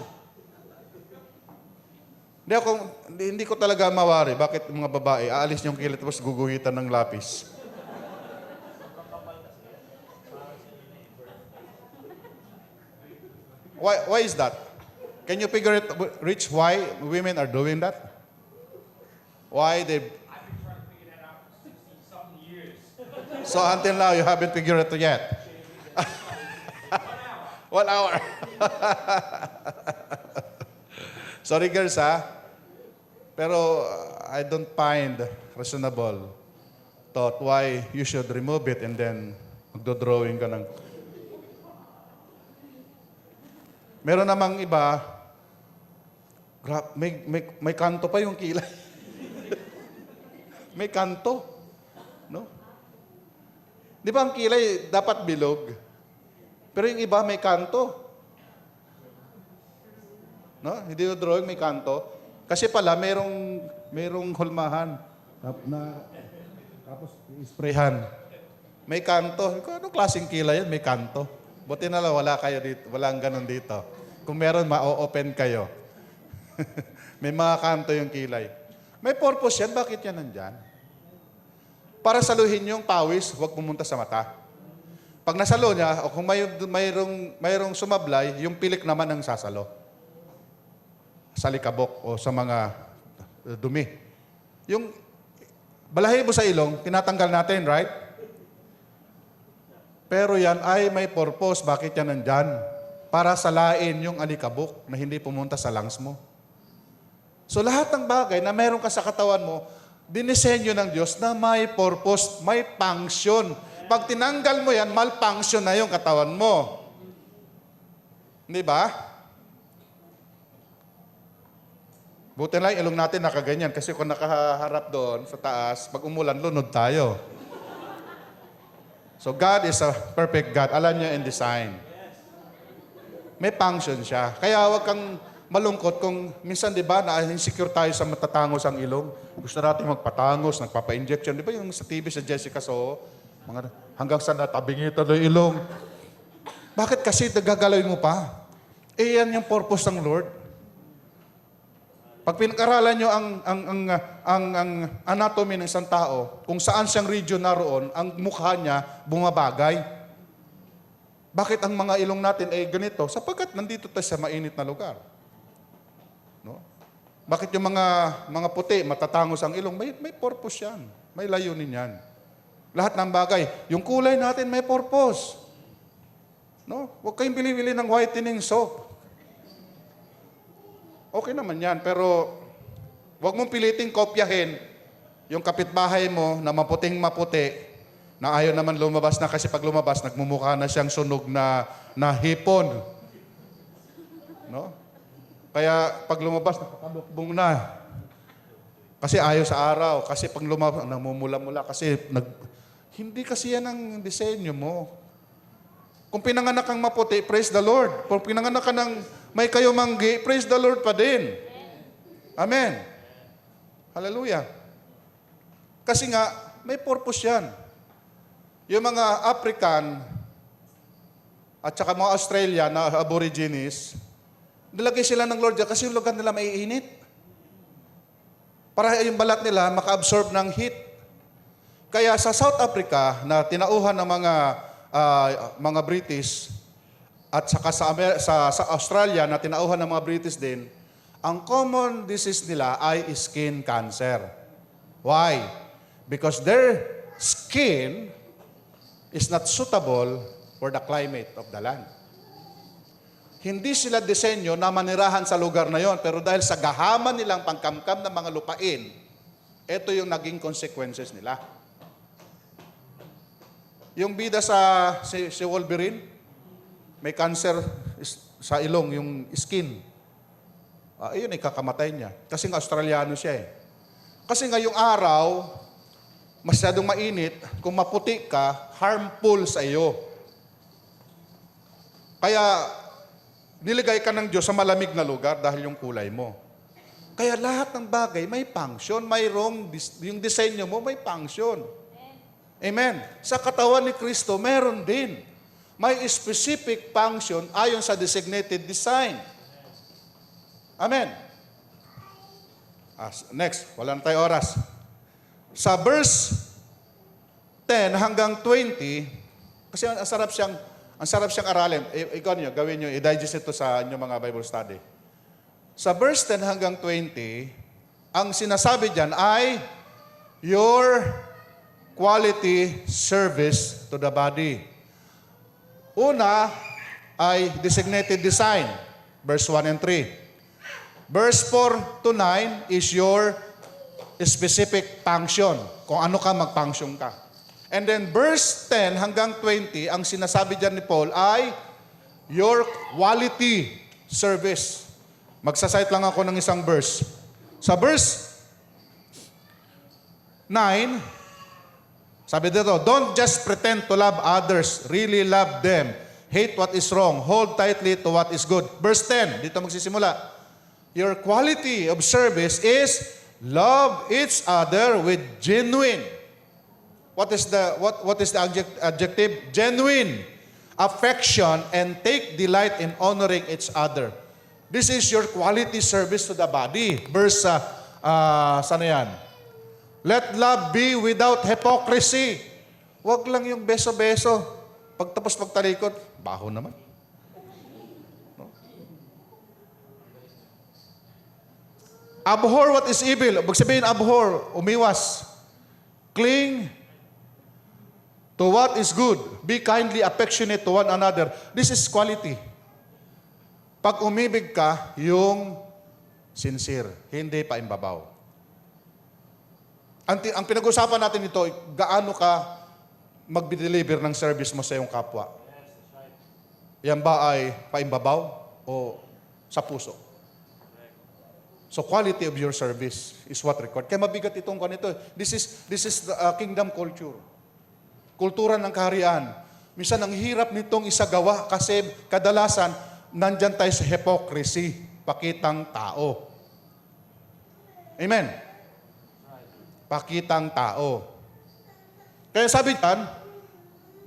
Hindi ko talaga mawari. Bakit mga babae, aalis niyong kilay tapos guguhitan ng lapis? Why is that? Can you figure it, Rich, why women are doing that? Why they... I've been trying to figure that out for 60-something years. So until now, you haven't figured it yet? 1 hour. 1 hour. Sorry girls ha. Pero I don't find reasonable thought why you should remove it and then magdodrawing ka ng... Meron namang iba, may kanto pa yung kilay. May kanto. No? Di ba ang kilay dapat bilog? Pero yung iba may kanto. No? Hindi yung drawing may kanto. Kasi pala merong hulmahan tapos isprayhan. May kanto. Anong klaseng kilay yan? May kanto. Buti na lang wala kayo dito. Walang ganun dito. Kung meron, ma-open kayo. May mga kanto yung kilay. May purpose yan. Bakit yan nandyan? Para saluhin yung pawis, huwag pumunta sa mata. Pag nasalo niya, o kung mayroong sumablay, yung pilik naman ang sasalo. Sa likabok o sa mga dumi. Yung balahibo sa ilong, tinatanggal natin, right? Pero yan ay may purpose. Bakit yan nandyan? Para salain yung alikabok na hindi pumunta sa lungs mo. So lahat ng bagay na meron ka sa katawan mo, dinisenyo ng Diyos na may purpose, may function. Pag tinanggal mo yan, malfunction na yung katawan mo. Hindi ba? Buti lang ilong natin nakaganyan kasi kung nakaharap doon sa taas, pag umulan, lunod tayo. So God is a perfect God. Alam niya in design. May function siya. Kaya huwag kang malungkot kung minsan, di ba, na-insecure tayo sa matatangos ang ilong. Gusto natin magpatangos, nagpapa-injection. Di ba yung sa TV sa Jessica So, hanggang sa natabingitan ng ilong. Bakit kasi nagagalawin mo pa? Eh, yan yung purpose ng Lord. Pag pinag-aralan nyo ang anatomy ng isang tao, kung saan siyang region naroon, ang mukha niya bumabagay. Bakit ang mga ilong natin ay ganito? Sapagkat nandito tayo sa mainit na lugar. No? Bakit yung mga puti, matatangos ang ilong? May purpose yan. May layunin yan. Lahat ng bagay. Yung kulay natin may purpose. No? Huwag kayong bili-bili ng whitening soap. Okay naman yan, pero huwag mong piliting kopyahin yung kapitbahay mo na maputing-maputi na ayaw naman lumabas na kasi pag lumabas, nagmumukha na siyang sunog na hipon. No? Kaya pag lumabas, nakakabukbong na. Kasi ayaw sa araw. Kasi pag lumabas, namumula-mula. Kasi hindi kasi yan ang disenyo mo. Kung pinanganak kang maputi, praise the Lord. Kung pinanganak ka ng may kayumanggi, praise the Lord pa din. Amen. Hallelujah. Kasi nga, may purpose yan. Yung mga African at saka mga Australia na aborigines, nilagay sila ng Lord dyan kasi yung lugar nila maiinit. Para yung balat nila maka-absorb ng heat. Kaya sa South Africa na tinauhan ng mga British at saka sa Australia na tinauhan ng mga British din, ang common disease nila ay skin cancer. Why? Because their skin is not suitable for the climate of the land. Hindi sila disenyo na manirahan sa lugar na yon, pero dahil sa gahaman nilang pangkamkam ng mga lupain, ito yung naging consequences nila. Yung bida si Wolverine, may cancer sa ilong, yung skin. Ayun ay kakamatay niya. Kasi nga Australiano siya eh. Kasi nga yung araw, masyadong mainit, kung maputi ka, harmful sa iyo. Kaya, niligay ka ng Diyos sa malamig na lugar dahil yung kulay mo. Kaya lahat ng bagay may function, yung disenyo mo may function. Amen. Sa katawan ni Kristo, meron din. May specific function ayon sa designated design. Amen. Next, wala na tayo oras. Sa verse 10 hanggang 20, kasi ang sarap siyang aralin. Ikaw niyo, gawin niyo, i-digest ito sa inyong mga Bible study. Sa verse 10 hanggang 20, ang sinasabi diyan ay your quality service to the body. Una ay designated design, verse 1 and 3. Verse 4 to 9 is your specific function. Kung ano ka, mag-function ka. And then verse 10 hanggang 20, ang sinasabi dyan ni Paul ay your quality service. Magsasite lang ako ng isang verse. Sa verse 9, sabi dito, don't just pretend to love others, really love them. Hate what is wrong, hold tightly to what is good. Verse 10, dito magsisimula. Your quality of service is love each other with genuine. What is the adjective? Genuine affection and take delight in honoring each other. This is your quality service to the body. Verse, saan na yan? Let love be without hypocrisy. Huwag lang yung beso-beso. Pagtapos pagtalikod, baho naman. No? Abhor what is evil. Ibig sabihin, abhor, umiwas. Cling to what is good. Be kindly affectionate to one another. This is quality. Pag umibig ka, yung sincere, hindi pa imbabaw. Ang pinag-usapan natin ito, gaano ka mag-deliver ng service mo sa iyong kapwa. Yan ba ay paimbabaw o sa puso? So quality of your service is what required. Kaya mabigat itong kanito. This is the kingdom culture. Kultura ng kaharian. Minsan ang hirap nitong isagawa kasi kadalasan nandyan tayo sa hypocrisy, pakitang tao. Amen. Pakitang tao. Kaya sabi diyan,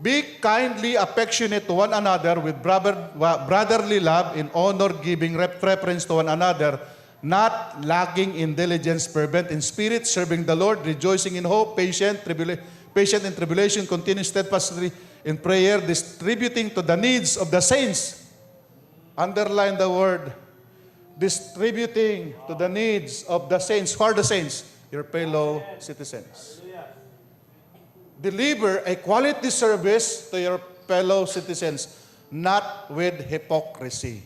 be kindly affectionate to one another with brotherly love in honor, giving preference to one another, not lacking in diligence, fervent in spirit, serving the Lord, rejoicing in hope, patient in tribulation, continue steadfastly in prayer, distributing to the needs of the saints. Underline the word, distributing to the needs of the saints. Who are the saints? Your fellow citizens. Deliver a quality service to your fellow citizens, not with hypocrisy.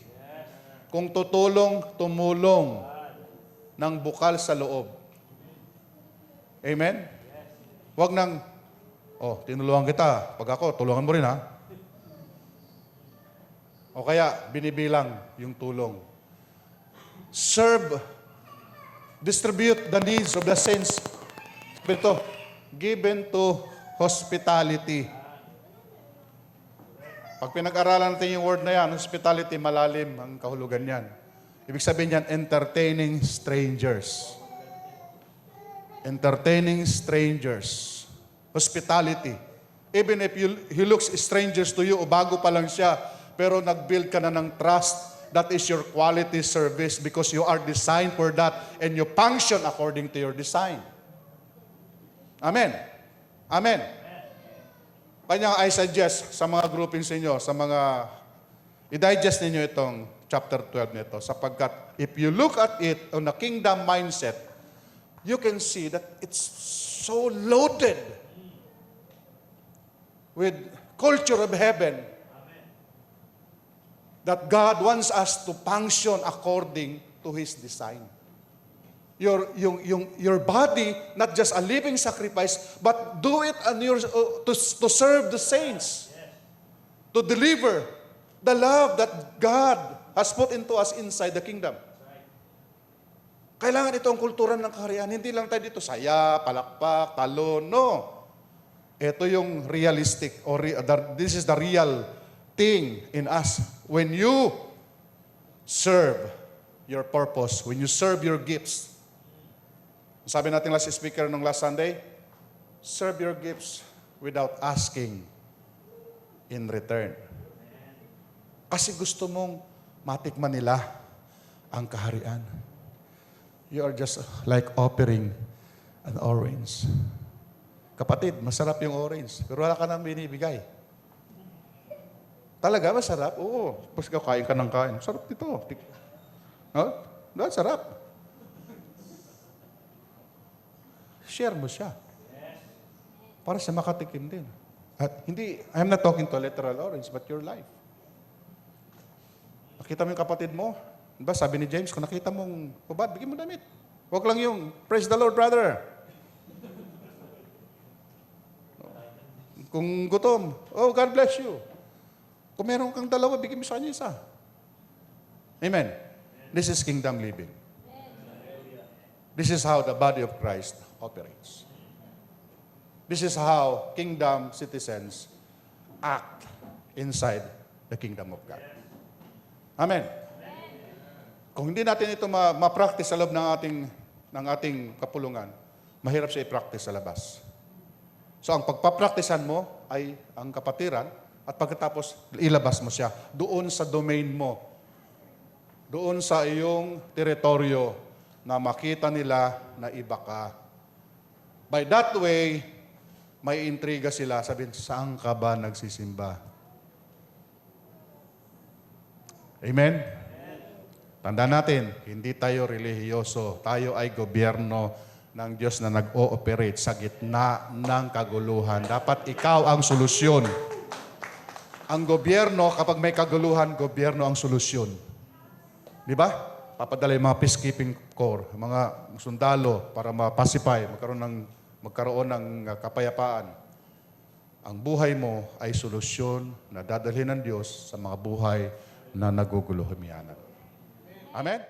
Kung tumulong ng bukal sa loob. Amen? Huwag nang, tinulungan kita. Pag ako, tulungan mo rin ha. O kaya, binibilang yung tulong. Serve, distribute the needs of the saints. Ito, given to hospitality. Pag pinag-aralan natin yung word na yan, hospitality, malalim ang kahulugan yan. Ibig sabihin yan, entertaining strangers. Entertaining strangers. Hospitality. Even if he looks strangers to you, o bago pa lang siya, pero nag-build ka na ng trust, that is your quality service because you are designed for that and you function according to your design. Amen. Amen. Kanya I suggest sa mga groupings ninyo, sa mga, i-digest ninyo itong chapter 12 nito, sapagkat if you look at it on a kingdom mindset, you can see that it's so loaded with culture of heaven that God wants us to function according to His design. Your body, not just a living sacrifice, but do it to serve the saints, to deliver the love that God has put into us inside the kingdom. Kailangan ito ang kultura ng kaharian. Hindi lang tayo dito saya, palakpak, talon. No. Ito yung realistic, this is the real thing in us. When you serve your purpose, when you serve your gifts, sabi natin last speaker nung last Sunday, serve your gifts without asking in return. Kasi gusto mong matikman nila ang kaharian. You are just like offering an orange. Kapatid, masarap yung orange, pero wala ka nang binibigay. Talaga, masarap? Oo. Tapos kain ka ng kain. Sarap dito. Sarap. Share mo siya. Para siya makatikim din. At hindi, I'm not talking to a literal orange, but your life. Nakita mo yung kapatid mo, Diba, sabi ni James, kung nakita mong hubad, bigyan mo damit. Huwag lang yung, praise the Lord, brother. Kung gutom, oh, God bless you. Kung meron kang dalawa, bigyan mo sa kanya isa. Amen. This is kingdom living. This is how the body of Christ operates. This is how kingdom citizens act inside the kingdom of God. Amen. Kung hindi natin ito ma-practice sa loob ng ating kapulungan, mahirap siya i-practice sa labas. So ang pagpapraktisan mo ay ang kapatiran at pagkatapos ilabas mo siya doon sa domain mo. Doon sa iyong teritoryo na makita nila na iba ka. By that way, may intriga sila. Sabihin, saan ka ba nagsisimba? Amen? Tandaan natin, hindi tayo relihiyoso. Tayo ay gobyerno ng Diyos na nag-ooperate sa gitna ng kaguluhan. Dapat ikaw ang solusyon. Ang gobyerno, kapag may kaguluhan, gobyerno ang solusyon. Di ba? Papadala yung mga peacekeeping corps, mga sundalo para ma-pacify, magkaroon ng kapayapaan. Ang buhay mo ay solusyon na dadalhin ng Diyos sa mga buhay na naguguluhan. Amen?